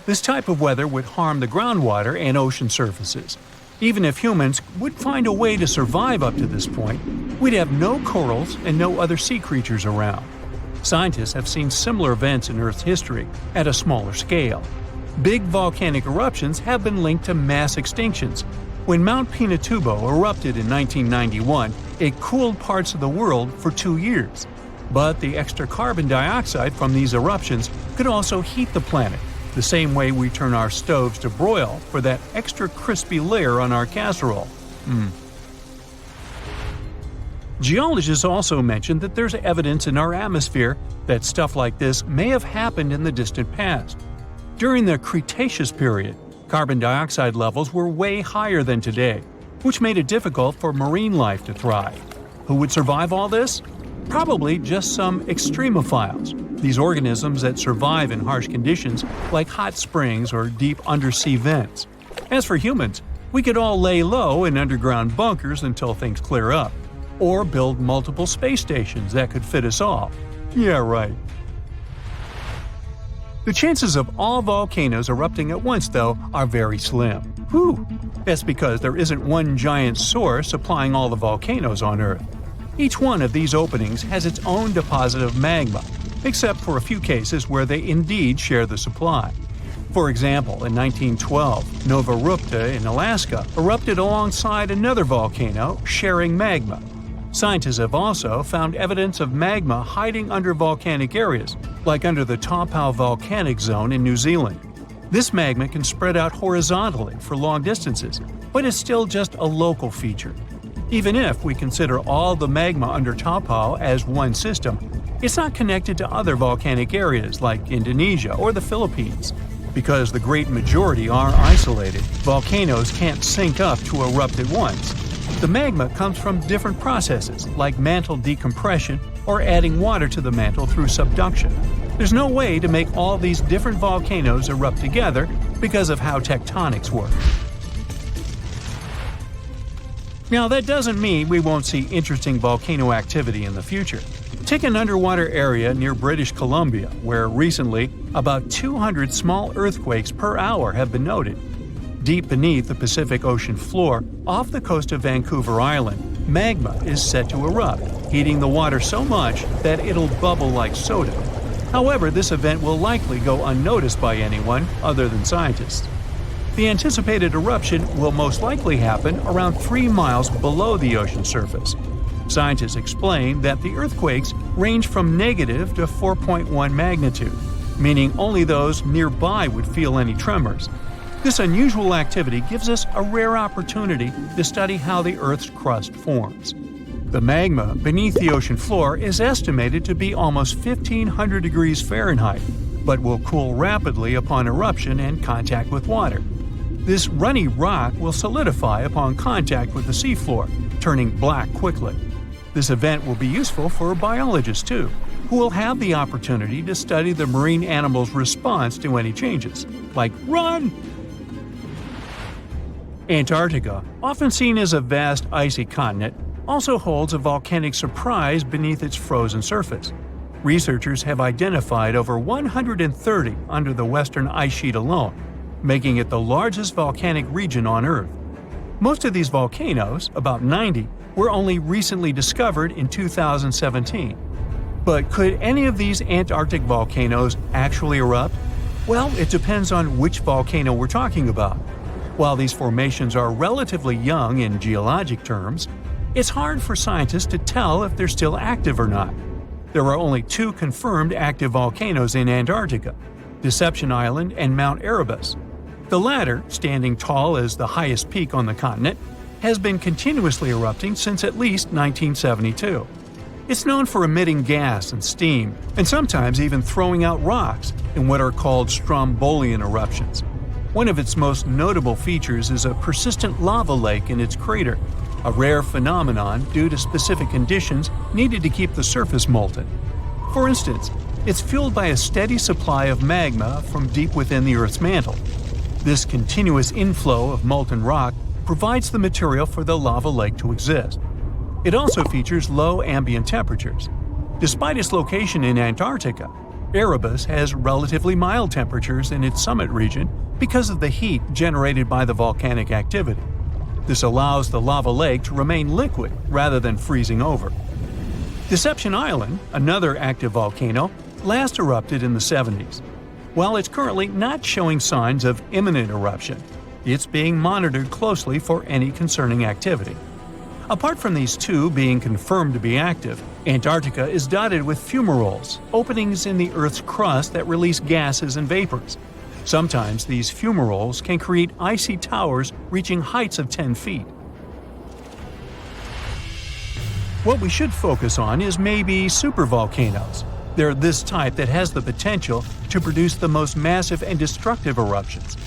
This type of weather would harm the groundwater and ocean surfaces. Even if humans would find a way to survive up to this point, we'd have no corals and no other sea creatures around. Scientists have seen similar events in Earth's history at a smaller scale. Big volcanic eruptions have been linked to mass extinctions. When Mount Pinatubo erupted in 1991, it cooled parts of the world for 2 years. But the extra carbon dioxide from these eruptions could also heat the planet, the same way we turn our stoves to broil for that extra crispy layer on our casserole. Geologists also mentioned that there's evidence in our atmosphere that stuff like this may have happened in the distant past. During the Cretaceous period, carbon dioxide levels were way higher than today, which made it difficult for marine life to thrive. Who would survive all this? Probably just some extremophiles, these organisms that survive in harsh conditions like hot springs or deep undersea vents. As for humans, we could all lay low in underground bunkers until things clear up, or build multiple space stations that could fit us all. Yeah, right. The chances of all volcanoes erupting at once, though, are very slim. Whew! That's because there isn't one giant source supplying all the volcanoes on Earth. Each one of these openings has its own deposit of magma, except for a few cases where they indeed share the supply. For example, in 1912, Nova Rupta in Alaska erupted alongside another volcano sharing magma. Scientists have also found evidence of magma hiding under volcanic areas, like under the Taupau volcanic zone in New Zealand. This magma can spread out horizontally for long distances, but is still just a local feature. Even if we consider all the magma under Taupau as one system, it's not connected to other volcanic areas like Indonesia or the Philippines. Because the great majority are isolated, volcanoes can't sync up to erupt at once. The magma comes from different processes, like mantle decompression or adding water to the mantle through subduction. There's no way to make all these different volcanoes erupt together because of how tectonics work. Now, that doesn't mean we won't see interesting volcano activity in the future. Take an underwater area near British Columbia, where recently about 200 small earthquakes per hour have been noted. Deep beneath the Pacific Ocean floor, off the coast of Vancouver Island, magma is set to erupt, heating the water so much that it'll bubble like soda. However, this event will likely go unnoticed by anyone other than scientists. The anticipated eruption will most likely happen around 3 miles below the ocean surface. Scientists explain that the earthquakes range from negative to 4.1 magnitude, meaning only those nearby would feel any tremors. This unusual activity gives us a rare opportunity to study how the Earth's crust forms. The magma beneath the ocean floor is estimated to be almost 1,500 degrees Fahrenheit, but will cool rapidly upon eruption and contact with water. This runny rock will solidify upon contact with the seafloor, turning black quickly. This event will be useful for biologists too, who will have the opportunity to study the marine animals' response to any changes, like run! Antarctica, often seen as a vast icy continent, also holds a volcanic surprise beneath its frozen surface. Researchers have identified over 130 under the western ice sheet alone, making it the largest volcanic region on Earth. Most of these volcanoes, about 90, were only recently discovered in 2017. But could any of these Antarctic volcanoes actually erupt? Well, it depends on which volcano we're talking about. While these formations are relatively young in geologic terms, it's hard for scientists to tell if they're still active or not. There are only 2 confirmed active volcanoes in Antarctica, Deception Island and Mount Erebus. The latter, standing tall as the highest peak on the continent, has been continuously erupting since at least 1972. It's known for emitting gas and steam, and sometimes even throwing out rocks in what are called strombolian eruptions. One of its most notable features is a persistent lava lake in its crater, a rare phenomenon due to specific conditions needed to keep the surface molten. For instance, it's fueled by a steady supply of magma from deep within the Earth's mantle. This continuous inflow of molten rock provides the material for the lava lake to exist. It also features low ambient temperatures. Despite its location in Antarctica, Erebus has relatively mild temperatures in its summit region because of the heat generated by the volcanic activity. This allows the lava lake to remain liquid rather than freezing over. Deception Island, another active volcano, last erupted in the 70s. While it's currently not showing signs of imminent eruption, it's being monitored closely for any concerning activity. Apart from these 2 being confirmed to be active, Antarctica is dotted with fumaroles, openings in the Earth's crust that release gases and vapors. Sometimes these fumaroles can create icy towers reaching heights of 10 feet. What we should focus on is maybe supervolcanoes. They're this type that has the potential to produce the most massive and destructive eruptions.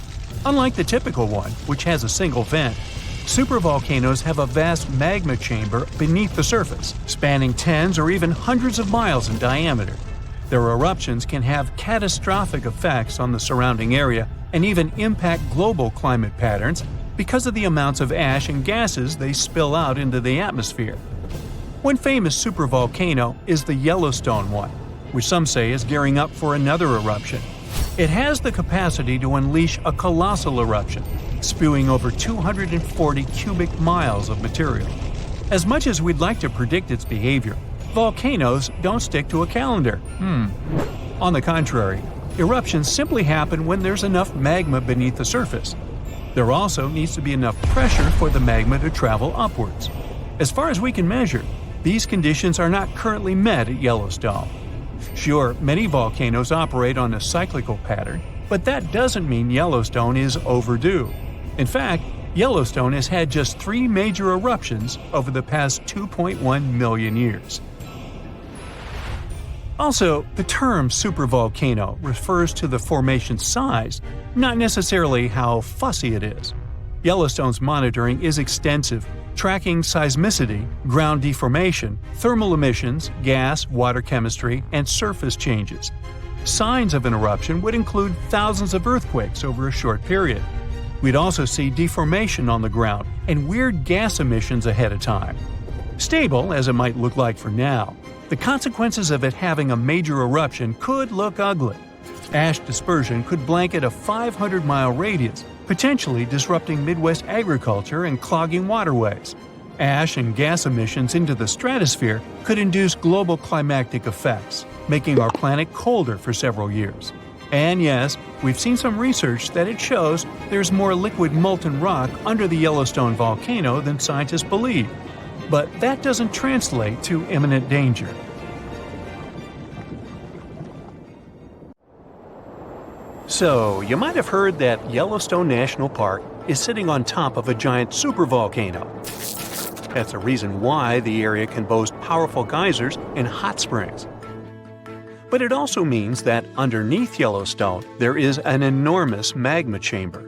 Unlike the typical one, which has a single vent, supervolcanoes have a vast magma chamber beneath the surface, spanning tens or even hundreds of miles in diameter. Their eruptions can have catastrophic effects on the surrounding area and even impact global climate patterns because of the amounts of ash and gases they spill out into the atmosphere. One famous supervolcano is the Yellowstone one, which some say is gearing up for another eruption. It has the capacity to unleash a colossal eruption, spewing over 240 cubic miles of material. As much as we'd like to predict its behavior, volcanoes don't stick to a calendar. On the contrary, eruptions simply happen when there's enough magma beneath the surface. There also needs to be enough pressure for the magma to travel upwards. As far as we can measure, these conditions are not currently met at Yellowstone. Sure, many volcanoes operate on a cyclical pattern, but that doesn't mean Yellowstone is overdue. In fact, Yellowstone has had just 3 major eruptions over the past 2.1 million years. Also, the term supervolcano refers to the formation's size, not necessarily how fussy it is. Yellowstone's monitoring is extensive, tracking seismicity, ground deformation, thermal emissions, gas, water chemistry, and surface changes. Signs of an eruption would include thousands of earthquakes over a short period. We'd also see deformation on the ground and weird gas emissions ahead of time. Stable as it might look like for now, the consequences of it having a major eruption could look ugly. Ash dispersion could blanket a 500-mile radius, potentially disrupting Midwest agriculture and clogging waterways. Ash and gas emissions into the stratosphere could induce global climatic effects, making our planet colder for several years. And yes, we've seen some research that it shows there's more liquid molten rock under the Yellowstone volcano than scientists believe. But that doesn't translate to imminent danger. So, you might have heard that Yellowstone National Park is sitting on top of a giant supervolcano. That's the reason why the area can boast powerful geysers and hot springs. But it also means that underneath Yellowstone, there is an enormous magma chamber.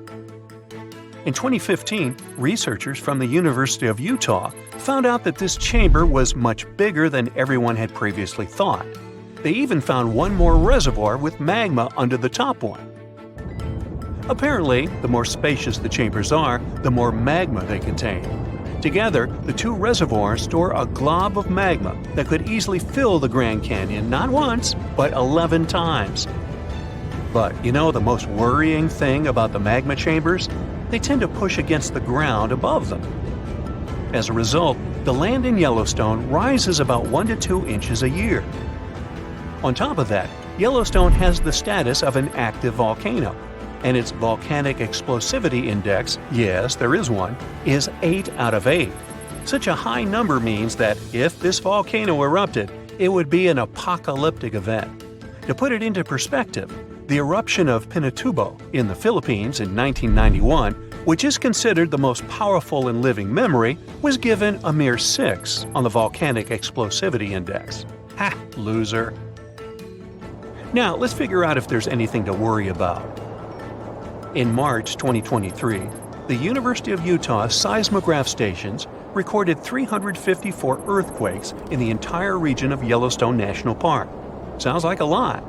In 2015, researchers from the University of Utah found out that this chamber was much bigger than everyone had previously thought. They even found one more reservoir with magma under the top one. Apparently, the more spacious the chambers are, the more magma they contain. Together, the two reservoirs store a glob of magma that could easily fill the Grand Canyon not once, but 11 times. But you know the most worrying thing about the magma chambers? They tend to push against the ground above them. As a result, the land in Yellowstone rises about 1 to 2 inches a year. On top of that, Yellowstone has the status of an active volcano, and its volcanic explosivity index, yes, there is one, is 8 out of 8. Such a high number means that if this volcano erupted, it would be an apocalyptic event. To put it into perspective, the eruption of Pinatubo in the Philippines in 1991, which is considered the most powerful in living memory, was given a mere 6 on the volcanic explosivity index. Ha, loser. Now, let's figure out if there's anything to worry about. In March 2023, the University of Utah seismograph stations recorded 354 earthquakes in the entire region of Yellowstone National Park. Sounds like a lot.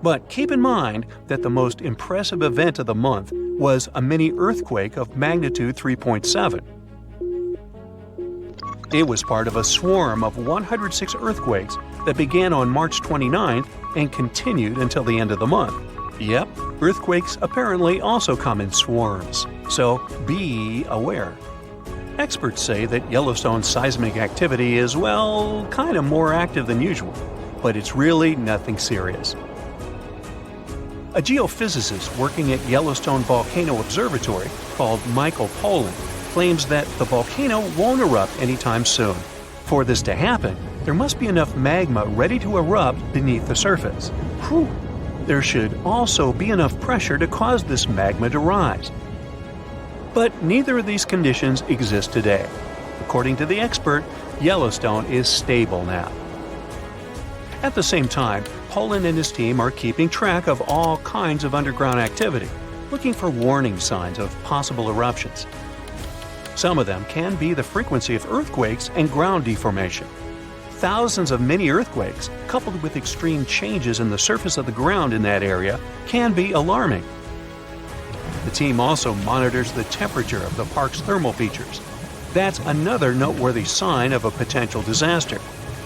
But keep in mind that the most impressive event of the month was a mini earthquake of magnitude 3.7. It was part of a swarm of 106 earthquakes that began on March 29th and continued until the end of the month. Yep, earthquakes apparently also come in swarms, so be aware. Experts say that Yellowstone's seismic activity is, well, kind of more active than usual, but it's really nothing serious. A geophysicist working at Yellowstone Volcano Observatory called Michael Pollan claims that the volcano won't erupt anytime soon. For this to happen, there must be enough magma ready to erupt beneath the surface. Whew. There should also be enough pressure to cause this magma to rise. But neither of these conditions exist today. According to the expert, Yellowstone is stable now. At the same time, Pollan and his team are keeping track of all kinds of underground activity, looking for warning signs of possible eruptions. Some of them can be the frequency of earthquakes and ground deformation. Thousands of mini earthquakes, coupled with extreme changes in the surface of the ground in that area, can be alarming. The team also monitors the temperature of the park's thermal features. That's another noteworthy sign of a potential disaster.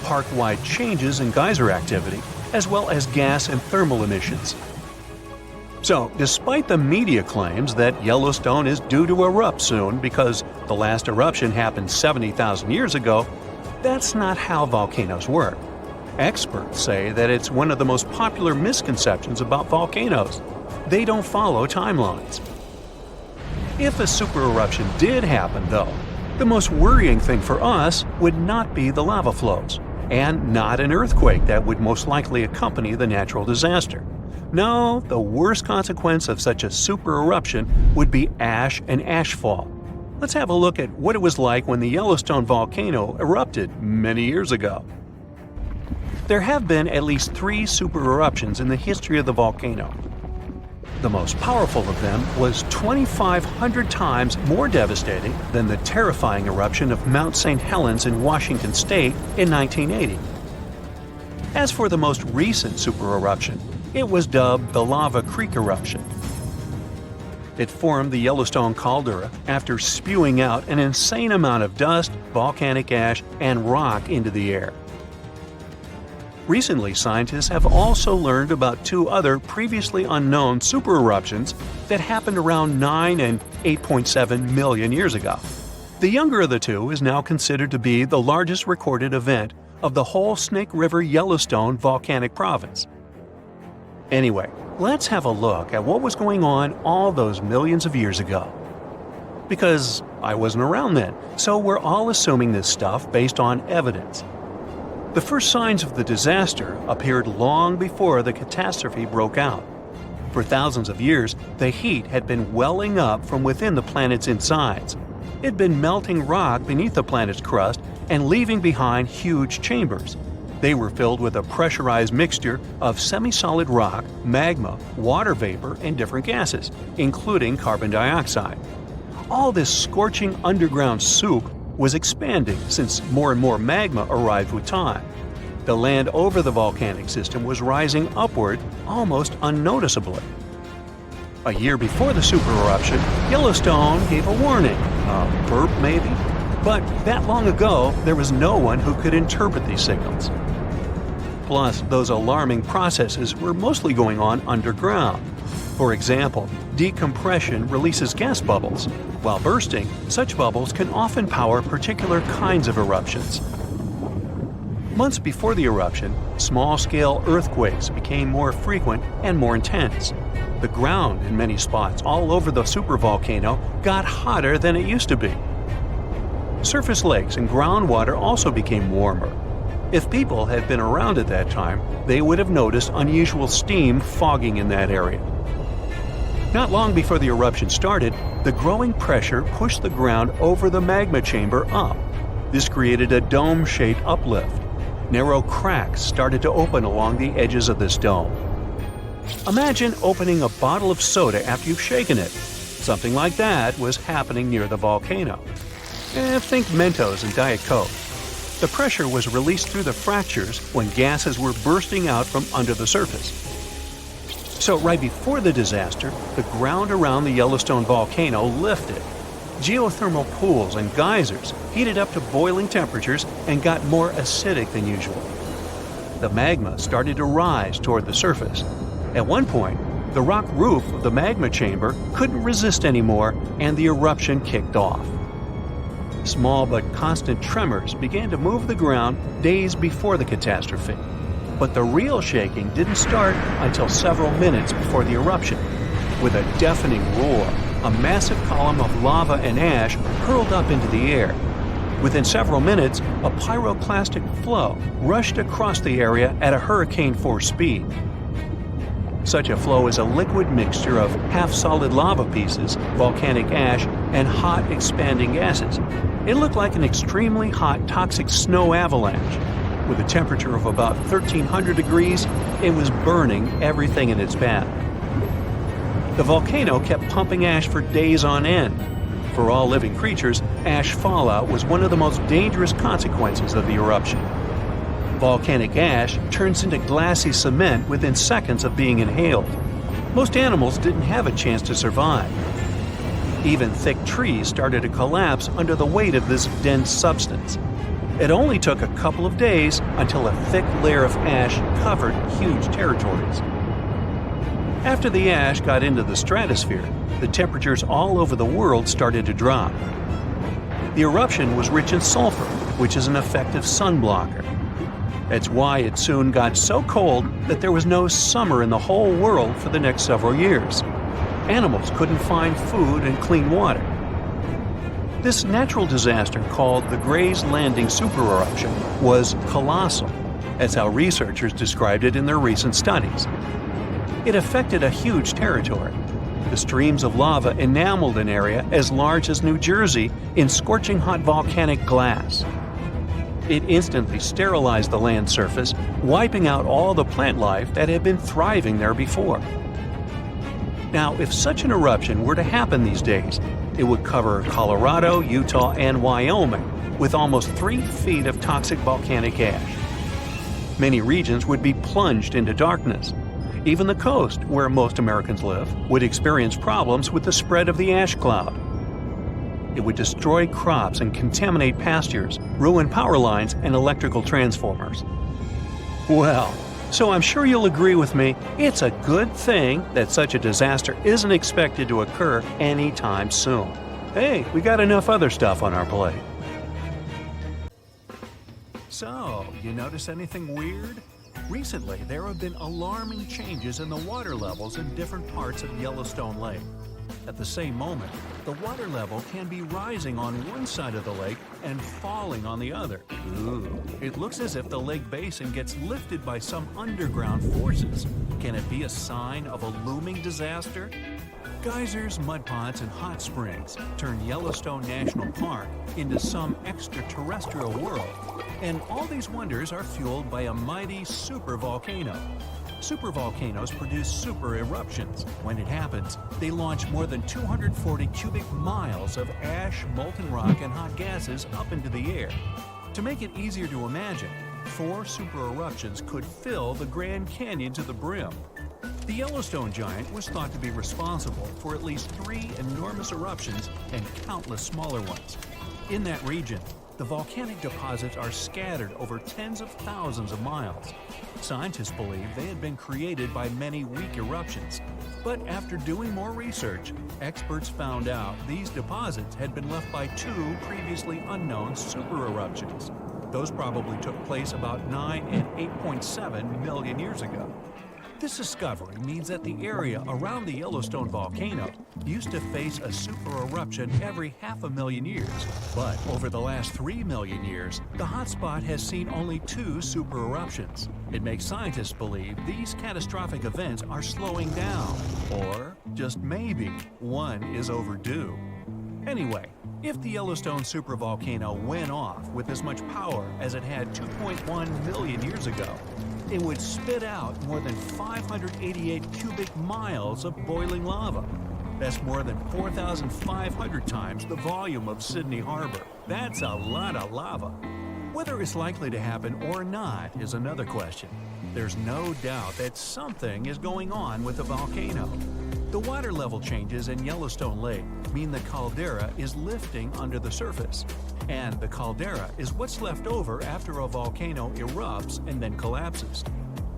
Park-wide changes in geyser activity, as well as gas and thermal emissions. So, despite the media claims that Yellowstone is due to erupt soon because the last eruption happened 70,000 years ago, that's not how volcanoes work. Experts say that it's one of the most popular misconceptions about volcanoes. They don't follow timelines. If a supereruption did happen, though, the most worrying thing for us would not be the lava flows, and not an earthquake that would most likely accompany the natural disaster. No, the worst consequence of such a supereruption would be ash and ashfall. Let's have a look at what it was like when the Yellowstone volcano erupted many years ago. There have been at least 3 supereruptions in the history of the volcano. The most powerful of them was 2,500 times more devastating than the terrifying eruption of Mount St. Helens in Washington state in 1980. As for the most recent supereruption, it was dubbed the Lava Creek eruption. It formed the Yellowstone caldera after spewing out an insane amount of dust, volcanic ash, and rock into the air. Recently, scientists have also learned about two other previously unknown supereruptions that happened around 9 and 8.7 million years ago. The younger of the two is now considered to be the largest recorded event of the whole Snake River Yellowstone volcanic province. Anyway, let's have a look at what was going on all those millions of years ago. Because I wasn't around then, so we're all assuming this stuff based on evidence. The first signs of the disaster appeared long before the catastrophe broke out. For thousands of years, the heat had been welling up from within the planet's insides. It had been melting rock beneath the planet's crust and leaving behind huge chambers. They were filled with a pressurized mixture of semi-solid rock, magma, water vapor, and different gases, including carbon dioxide. All this scorching underground soup was expanding since more and more magma arrived with time. The land over the volcanic system was rising upward almost unnoticeably. A year before the supereruption, Yellowstone gave a warning, a burp maybe, but that long ago there was no one who could interpret these signals. Plus, those alarming processes were mostly going on underground. For example, decompression releases gas bubbles. While bursting, such bubbles can often power particular kinds of eruptions. Months before the eruption, small-scale earthquakes became more frequent and more intense. The ground in many spots all over the supervolcano got hotter than it used to be. Surface lakes and groundwater also became warmer. If people had been around at that time, they would have noticed unusual steam fogging in that area. Not long before the eruption started, the growing pressure pushed the ground over the magma chamber up. This created a dome-shaped uplift. Narrow cracks started to open along the edges of this dome. Imagine opening a bottle of soda after you've shaken it. Something like that was happening near the volcano. Think Mentos and Diet Coke. The pressure was released through the fractures when gases were bursting out from under the surface. So right before the disaster, the ground around the Yellowstone volcano lifted. Geothermal pools and geysers heated up to boiling temperatures and got more acidic than usual. The magma started to rise toward the surface. At one point, the rock roof of the magma chamber couldn't resist anymore and the eruption kicked off. Small but constant tremors began to move the ground days before the catastrophe. But the real shaking didn't start until several minutes before the eruption. With a deafening roar, a massive column of lava and ash hurled up into the air. Within several minutes, a pyroclastic flow rushed across the area at a hurricane-force speed. Such a flow is a liquid mixture of half-solid lava pieces, volcanic ash, and hot expanding gases. It looked like an extremely hot toxic snow avalanche. With a temperature of about 1,300 degrees, it was burning everything in its path. The volcano kept pumping ash for days on end. For all living creatures, ash fallout was one of the most dangerous consequences of the eruption. Volcanic ash turns into glassy cement within seconds of being inhaled. Most animals didn't have a chance to survive. Even thick trees started to collapse under the weight of this dense substance. It only took a couple of days until a thick layer of ash covered huge territories. After the ash got into the stratosphere, the temperatures all over the world started to drop. The eruption was rich in sulfur, which is an effective sunblocker. That's why it soon got so cold that there was no summer in the whole world for the next several years. Animals couldn't find food and clean water. This natural disaster, called the Gray's Landing supereruption, was colossal. That's how researchers described it in their recent studies. It affected a huge territory. The streams of lava enameled an area as large as New Jersey in scorching hot volcanic glass. It instantly sterilized the land surface, wiping out all the plant life that had been thriving there before. Now, if such an eruption were to happen these days, it would cover Colorado, Utah, and Wyoming with almost 3 feet of toxic volcanic ash. Many regions would be plunged into darkness. Even the coast, where most Americans live, would experience problems with the spread of the ash cloud. It would destroy crops and contaminate pastures, ruin power lines and electrical transformers. Well, so I'm sure you'll agree with me, it's a good thing that such a disaster isn't expected to occur anytime soon. Hey, we got enough other stuff on our plate. So, you notice anything weird? Recently, there have been alarming changes in the water levels in different parts of Yellowstone Lake. At the same moment, the water level can be rising on one side of the lake and falling on the other. Ooh, it looks as if the lake basin gets lifted by some underground forces. Can it be a sign of a looming disaster? Geysers, mud ponds, and hot springs turn Yellowstone National Park into some extraterrestrial world. And all these wonders are fueled by a mighty supervolcano. Supervolcanoes produce super eruptions. When it happens, they launch more than 240 cubic miles of ash, molten rock, and hot gases up into the air. To make it easier to imagine, 4 super eruptions could fill the Grand Canyon to the brim. The Yellowstone giant was thought to be responsible for at least 3 enormous eruptions and countless smaller ones. In that region, the volcanic deposits are scattered over tens of thousands of miles. Scientists believe they had been created by many weak eruptions. But after doing more research, experts found out these deposits had been left by 2 previously unknown super eruptions. Those probably took place about 9 and 8.7 million years ago. This discovery means that the area around the Yellowstone volcano used to face a super eruption every 500,000 years. But over the last 3 million years, the hotspot has seen only 2 super eruptions. It makes scientists believe these catastrophic events are slowing down, or just maybe one is overdue. Anyway, if the Yellowstone supervolcano went off with as much power as it had 2.1 million years ago, it would spit out more than 588 cubic miles of boiling lava. That's more than 4,500 times the volume of Sydney Harbor. That's a lot of lava. Whether it's likely to happen or not is another question. There's no doubt that something is going on with the volcano. The water level changes in Yellowstone Lake mean the caldera is lifting under the surface. And the caldera is what's left over after a volcano erupts and then collapses.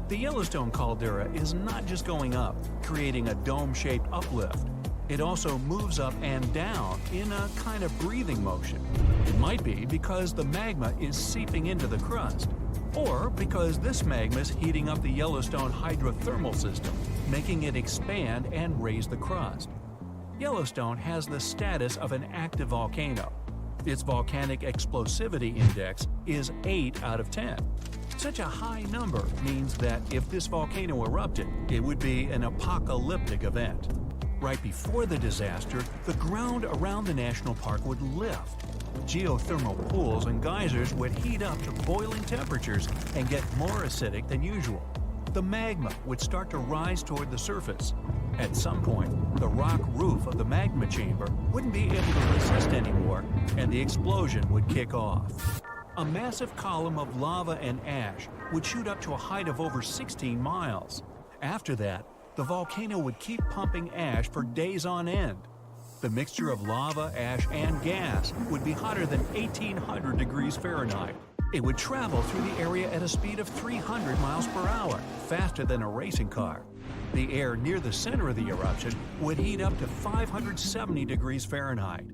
The Yellowstone caldera is not just going up, creating a dome-shaped uplift. It also moves up and down in a kind of breathing motion. It might be because the magma is seeping into the crust, or because this magma is heating up the Yellowstone hydrothermal system, making it expand and raise the crust. Yellowstone has the status of an active volcano. Its volcanic explosivity index is 8 out of 10. Such a high number means that if this volcano erupted, it would be an apocalyptic event. Right before the disaster, the ground around the national park would lift. Geothermal pools and geysers would heat up to boiling temperatures and get more acidic than usual. The magma would start to rise toward the surface. At some point, the rock roof of the magma chamber wouldn't be able to resist anymore, and the explosion would kick off. A massive column of lava and ash would shoot up to a height of over 16 miles. After that, the volcano would keep pumping ash for days on end. The mixture of lava, ash, and gas would be hotter than 1,800 degrees Fahrenheit. It would travel through the area at a speed of 300 miles per hour, faster than a racing car. The air near the center of the eruption would heat up to 570 degrees Fahrenheit.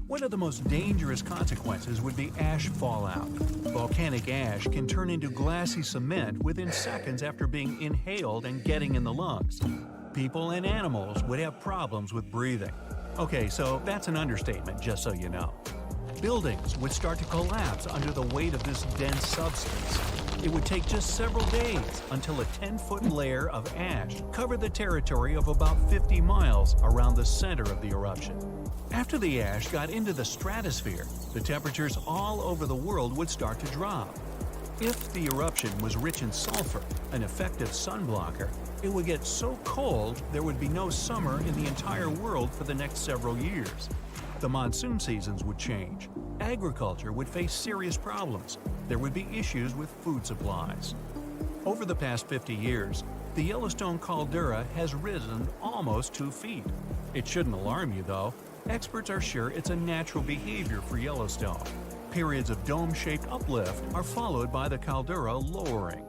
One of the most dangerous consequences would be ash fallout. Volcanic ash can turn into glassy cement within seconds after being inhaled and getting in the lungs. People and animals would have problems with breathing. Okay, so that's an understatement, just so you know. Buildings would start to collapse under the weight of this dense substance. It would take just several days until a 10-foot layer of ash covered the territory of about 50 miles around the center of the eruption. After the ash got into the stratosphere, the temperatures all over the world would start to drop. If the eruption was rich in sulfur, an effective sunblocker, it would get so cold there would be no summer in the entire world for the next several years. The monsoon seasons would change. Agriculture would face serious problems. There would be issues with food supplies. Over the past 50 years, the Yellowstone caldera has risen almost 2 feet. It shouldn't alarm you, though. Experts are sure it's a natural behavior for Yellowstone. Periods of dome-shaped uplift are followed by the caldera lowering.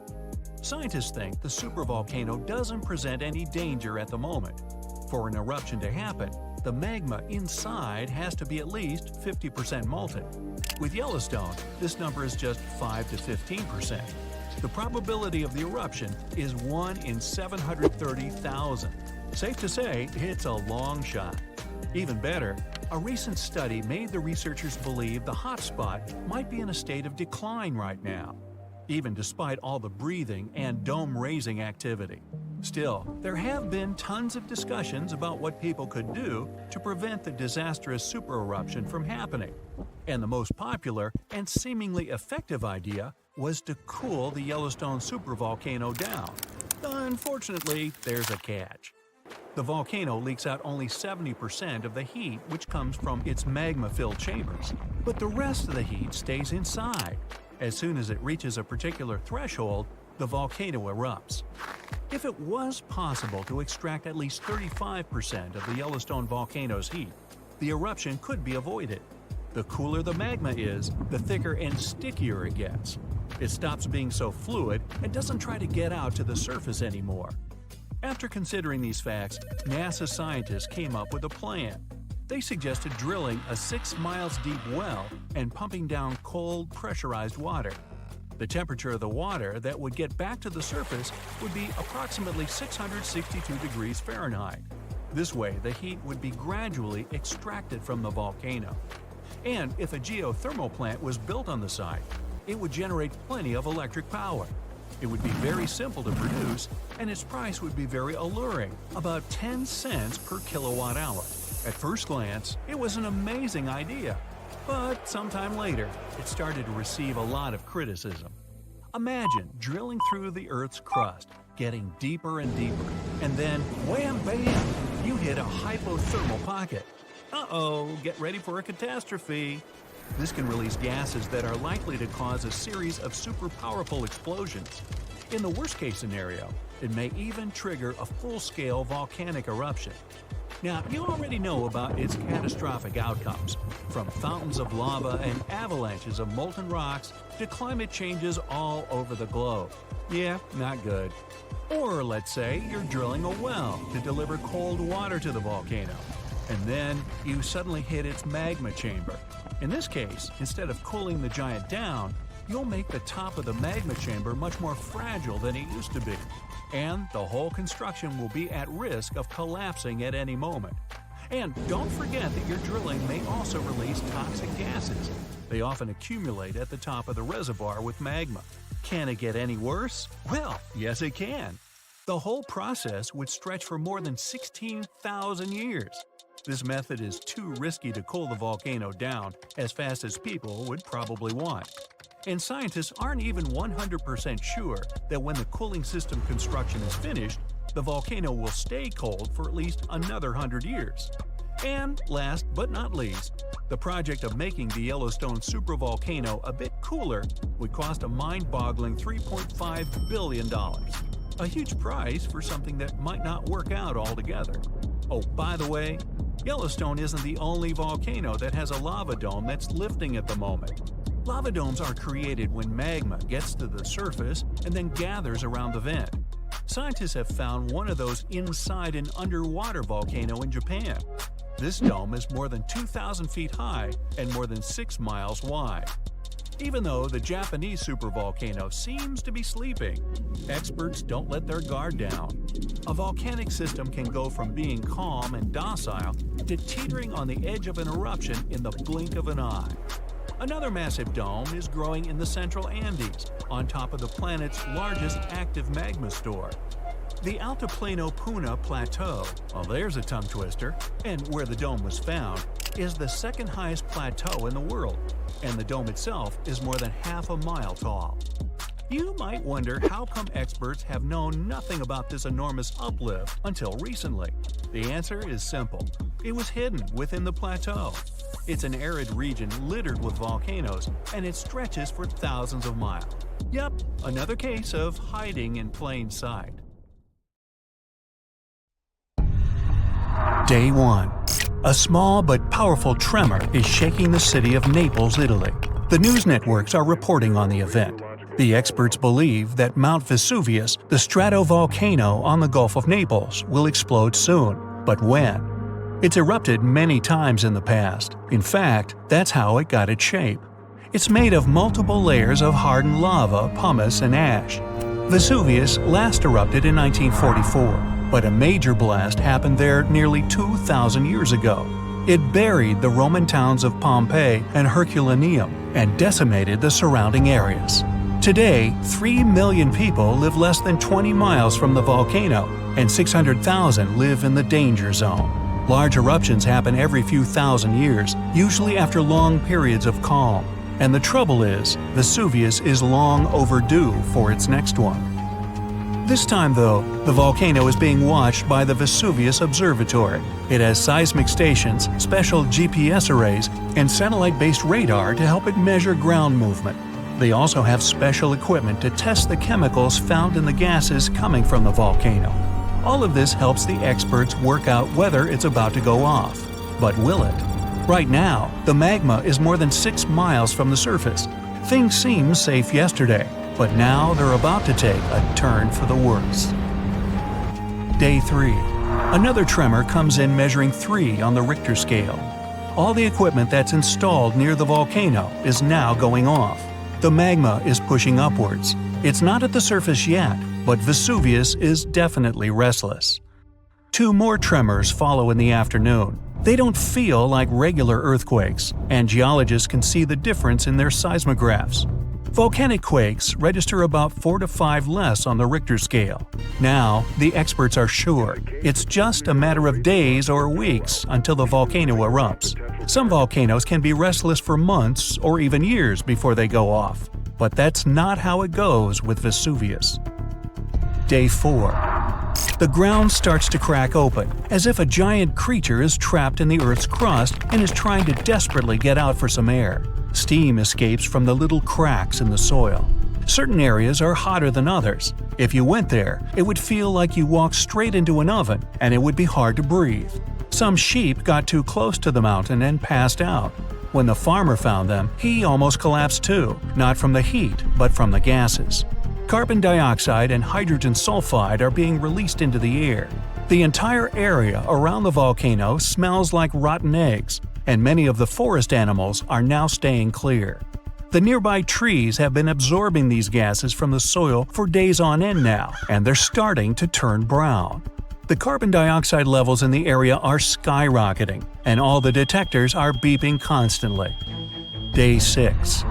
Scientists think the supervolcano doesn't present any danger at the moment. For an eruption to happen, the magma inside has to be at least 50% molten. With Yellowstone, this number is just 5 to 15%. The probability of the eruption is 1 in 730,000. Safe to say, it's a long shot. Even better, a recent study made the researchers believe the hotspot might be in a state of decline right now, even despite all the breathing and dome-raising activity. Still, there have been tons of discussions about what people could do to prevent the disastrous supereruption from happening. And the most popular and seemingly effective idea was to cool the Yellowstone supervolcano down. Unfortunately, there's a catch. The volcano leaks out only 70% of the heat which comes from its magma-filled chambers, but the rest of the heat stays inside. As soon as it reaches a particular threshold, the volcano erupts. If it was possible to extract at least 35% of the Yellowstone volcano's heat, the eruption could be avoided. The cooler the magma is, the thicker and stickier it gets. It stops being so fluid and doesn't try to get out to the surface anymore. After considering these facts, NASA scientists came up with a plan. They suggested drilling a 6 miles deep well and pumping down cold, pressurized water. The temperature of the water that would get back to the surface would be approximately 662 degrees Fahrenheit. This way, the heat would be gradually extracted from the volcano. And if a geothermal plant was built on the site, it would generate plenty of electric power. It would be very simple to produce, and its price would be very alluring, about 10 cents per kilowatt hour. At first glance, it was an amazing idea. But sometime later, it started to receive a lot of criticism. Imagine drilling through the Earth's crust, getting deeper and deeper, and then wham bam, you hit a hypothermal pocket. Uh-oh, get ready for a catastrophe. This can release gases that are likely to cause a series of super powerful explosions. In the worst-case scenario, it may even trigger a full-scale volcanic eruption. Now, you already know about its catastrophic outcomes, from fountains of lava and avalanches of molten rocks to climate changes all over the globe. Yeah, not good. Or let's say you're drilling a well to deliver cold water to the volcano, and then you suddenly hit its magma chamber. In this case, instead of cooling the giant down, you'll make the top of the magma chamber much more fragile than it used to be. And the whole construction will be at risk of collapsing at any moment. And don't forget that your drilling may also release toxic gases. They often accumulate at the top of the reservoir with magma. Can it get any worse? Well, yes it can. The whole process would stretch for more than 16,000 years. This method is too risky to cool the volcano down as fast as people would probably want. And scientists aren't even 100% sure that when the cooling system construction is finished, the volcano will stay cold for at least another 100 years. And last but not least, the project of making the Yellowstone supervolcano a bit cooler would cost a mind-boggling $3.5 billion. A huge price for something that might not work out altogether. Oh, by the way, Yellowstone isn't the only volcano that has a lava dome that's lifting at the moment. Lava domes are created when magma gets to the surface and then gathers around the vent. Scientists have found one of those inside an underwater volcano in Japan. This dome is more than 2,000 feet high and more than 6 miles wide. Even though the Japanese supervolcano seems to be sleeping, experts don't let their guard down. A volcanic system can go from being calm and docile to teetering on the edge of an eruption in the blink of an eye. Another massive dome is growing in the central Andes, on top of the planet's largest active magma store. The Altiplano Puna Plateau, well there's a tongue twister, and where the dome was found, is the second highest plateau in the world, and the dome itself is more than half a mile tall. You might wonder how come experts have known nothing about this enormous uplift until recently. The answer is simple. It was hidden within the plateau. It's an arid region littered with volcanoes, and it stretches for thousands of miles. Yep, another case of hiding in plain sight. Day 1. A small but powerful tremor is shaking the city of Naples, Italy. The news networks are reporting on the event. The experts believe that Mount Vesuvius, the stratovolcano on the Gulf of Naples, will explode soon. But when? It's erupted many times in the past. In fact, that's how it got its shape. It's made of multiple layers of hardened lava, pumice, and ash. Vesuvius last erupted in 1944, but a major blast happened there nearly 2,000 years ago. It buried the Roman towns of Pompeii and Herculaneum and decimated the surrounding areas. Today, 3 million people live less than 20 miles from the volcano, and 600,000 live in the danger zone. Large eruptions happen every few thousand years, usually after long periods of calm. And the trouble is, Vesuvius is long overdue for its next one. This time, though, the volcano is being watched by the Vesuvius Observatory. It has seismic stations, special GPS arrays, and satellite-based radar to help it measure ground movement. They also have special equipment to test the chemicals found in the gases coming from the volcano. All of this helps the experts work out whether it's about to go off. But will it? Right now, the magma is more than 6 miles from the surface. Things seemed safe yesterday, but now they're about to take a turn for the worse. Day 3. Another tremor comes in measuring 3 on the Richter scale. All the equipment that's installed near the volcano is now going off. The magma is pushing upwards. It's not at the surface yet, but Vesuvius is definitely restless. 2 more tremors follow in the afternoon. They don't feel like regular earthquakes, and geologists can see the difference in their seismographs. Volcanic quakes register about 4 to 5 less on the Richter scale. Now, the experts are sure it's just a matter of days or weeks until the volcano erupts. Some volcanoes can be restless for months or even years before they go off. But that's not how it goes with Vesuvius. Day 4. The ground starts to crack open, as if a giant creature is trapped in the Earth's crust and is trying to desperately get out for some air. Steam escapes from the little cracks in the soil. Certain areas are hotter than others. If you went there, it would feel like you walked straight into an oven, and it would be hard to breathe. Some sheep got too close to the mountain and passed out. When the farmer found them, he almost collapsed too, not from the heat, but from the gases. Carbon dioxide and hydrogen sulfide are being released into the air. The entire area around the volcano smells like rotten eggs, and many of the forest animals are now staying clear. The nearby trees have been absorbing these gases from the soil for days on end now, and they're starting to turn brown. The carbon dioxide levels in the area are skyrocketing, and all the detectors are beeping constantly. Day 6.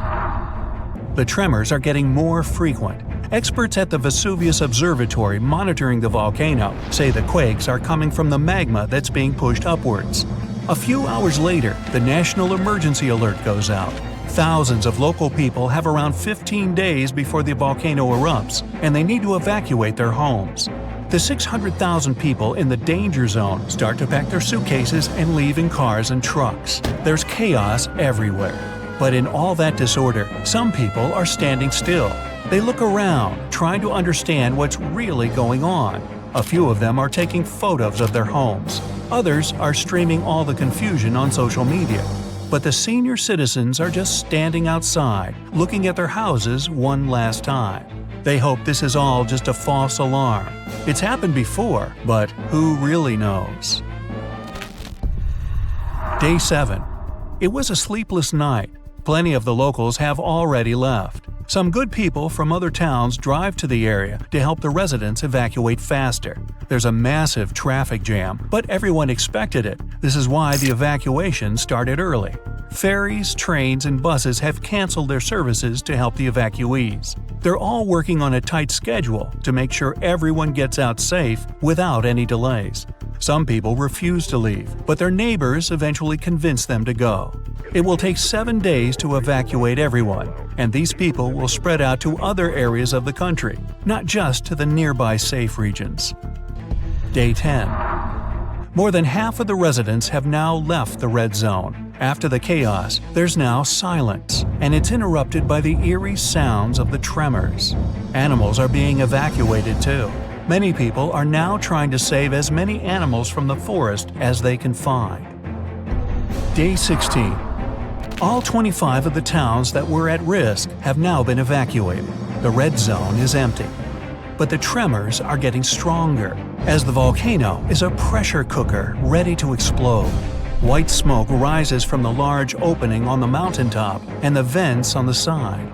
The tremors are getting more frequent. Experts at the Vesuvius Observatory monitoring the volcano say the quakes are coming from the magma that's being pushed upwards. A few hours later, the national emergency alert goes out. Thousands of local people have around 15 days before the volcano erupts, and they need to evacuate their homes. The 600,000 people in the danger zone start to pack their suitcases and leave in cars and trucks. There's chaos everywhere. But in all that disorder, some people are standing still. They look around, trying to understand what's really going on. A few of them are taking photos of their homes. Others are streaming all the confusion on social media. But the senior citizens are just standing outside, looking at their houses one last time. They hope this is all just a false alarm. It's happened before, but who really knows? Day 7. It was a sleepless night. Plenty of the locals have already left. Some good people from other towns drive to the area to help the residents evacuate faster. There's a massive traffic jam, but everyone expected it. This is why the evacuation started early. Ferries, trains, and buses have canceled their services to help the evacuees. They're all working on a tight schedule to make sure everyone gets out safe without any delays. Some people refuse to leave, but their neighbors eventually convince them to go. It will take 7 days to evacuate everyone, and these people will spread out to other areas of the country, not just to the nearby safe regions. Day 10. More than half of the residents have now left the red zone. After the chaos, there's now silence, and it's interrupted by the eerie sounds of the tremors. Animals are being evacuated too. Many people are now trying to save as many animals from the forest as they can find. Day 16. All 25 of the towns that were at risk have now been evacuated. The red zone is empty. But the tremors are getting stronger, as the volcano is a pressure cooker ready to explode. White smoke rises from the large opening on the mountaintop and the vents on the side.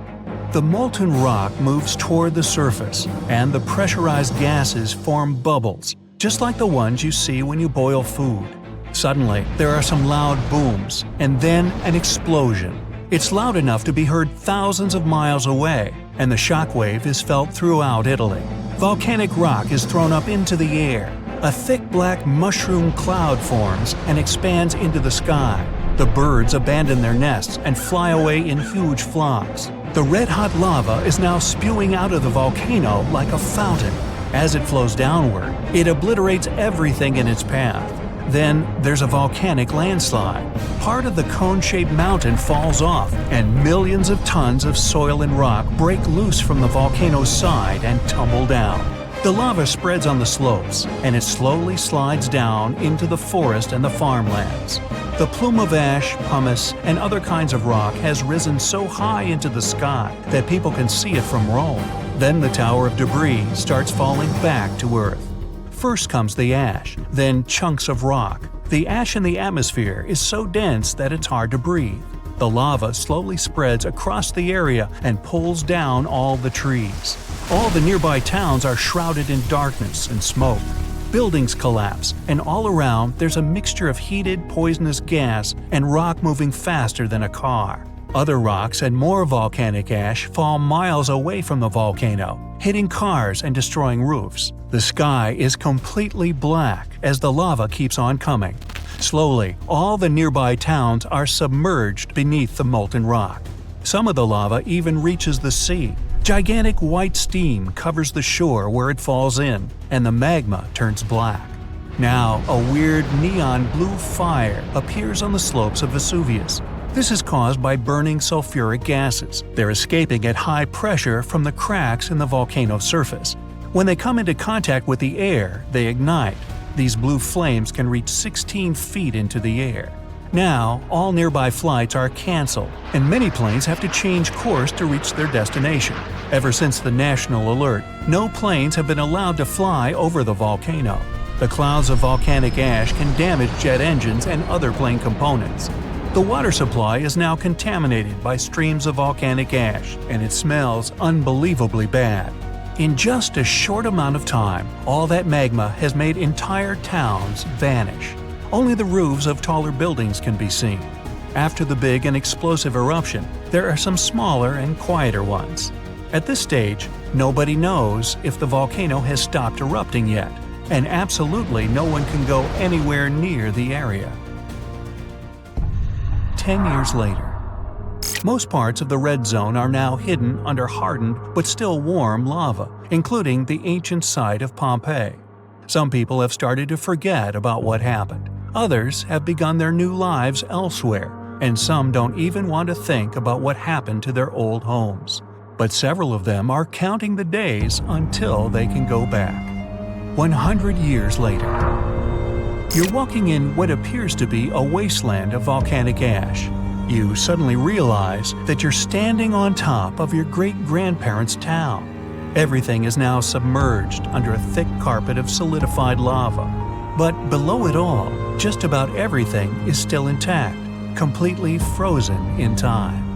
The molten rock moves toward the surface, and the pressurized gases form bubbles, just like the ones you see when you boil food. Suddenly, there are some loud booms, and then an explosion. It's loud enough to be heard thousands of miles away, and the shockwave is felt throughout Italy. Volcanic rock is thrown up into the air. A thick black mushroom cloud forms and expands into the sky. The birds abandon their nests and fly away in huge flocks. The red-hot lava is now spewing out of the volcano like a fountain. As it flows downward, it obliterates everything in its path. Then there's a volcanic landslide. Part of the cone-shaped mountain falls off, and millions of tons of soil and rock break loose from the volcano's side and tumble down. The lava spreads on the slopes, and it slowly slides down into the forest and the farmlands. The plume of ash, pumice, and other kinds of rock has risen so high into the sky that people can see it from Rome. Then the tower of debris starts falling back to Earth. First comes the ash, then chunks of rock. The ash in the atmosphere is so dense that it's hard to breathe. The lava slowly spreads across the area and pulls down all the trees. All the nearby towns are shrouded in darkness and smoke. Buildings collapse, and all around there's a mixture of heated, poisonous gas and rock moving faster than a car. Other rocks and more volcanic ash fall miles away from the volcano, hitting cars and destroying roofs. The sky is completely black as the lava keeps on coming. Slowly, all the nearby towns are submerged beneath the molten rock. Some of the lava even reaches the sea. Gigantic white steam covers the shore where it falls in, and the magma turns black. Now, a weird neon blue fire appears on the slopes of Vesuvius. This is caused by burning sulfuric gases. They're escaping at high pressure from the cracks in the volcano surface. When they come into contact with the air, they ignite. These blue flames can reach 16 feet into the air. Now, all nearby flights are canceled, and many planes have to change course to reach their destination. Ever since the national alert, no planes have been allowed to fly over the volcano. The clouds of volcanic ash can damage jet engines and other plane components. The water supply is now contaminated by streams of volcanic ash, and it smells unbelievably bad. In just a short amount of time, all that magma has made entire towns vanish. Only the roofs of taller buildings can be seen. After the big and explosive eruption, there are some smaller and quieter ones. At this stage, nobody knows if the volcano has stopped erupting yet, and absolutely no one can go anywhere near the area. 10 years later. Most parts of the red zone are now hidden under hardened but still warm lava, including the ancient site of Pompeii. Some people have started to forget about what happened. Others have begun their new lives elsewhere, and some don't even want to think about what happened to their old homes. But several of them are counting the days until they can go back. 100 years later. You're walking in what appears to be a wasteland of volcanic ash. You suddenly realize that you're standing on top of your great-grandparents' town. Everything is now submerged under a thick carpet of solidified lava. But below it all, just about everything is still intact, completely frozen in time.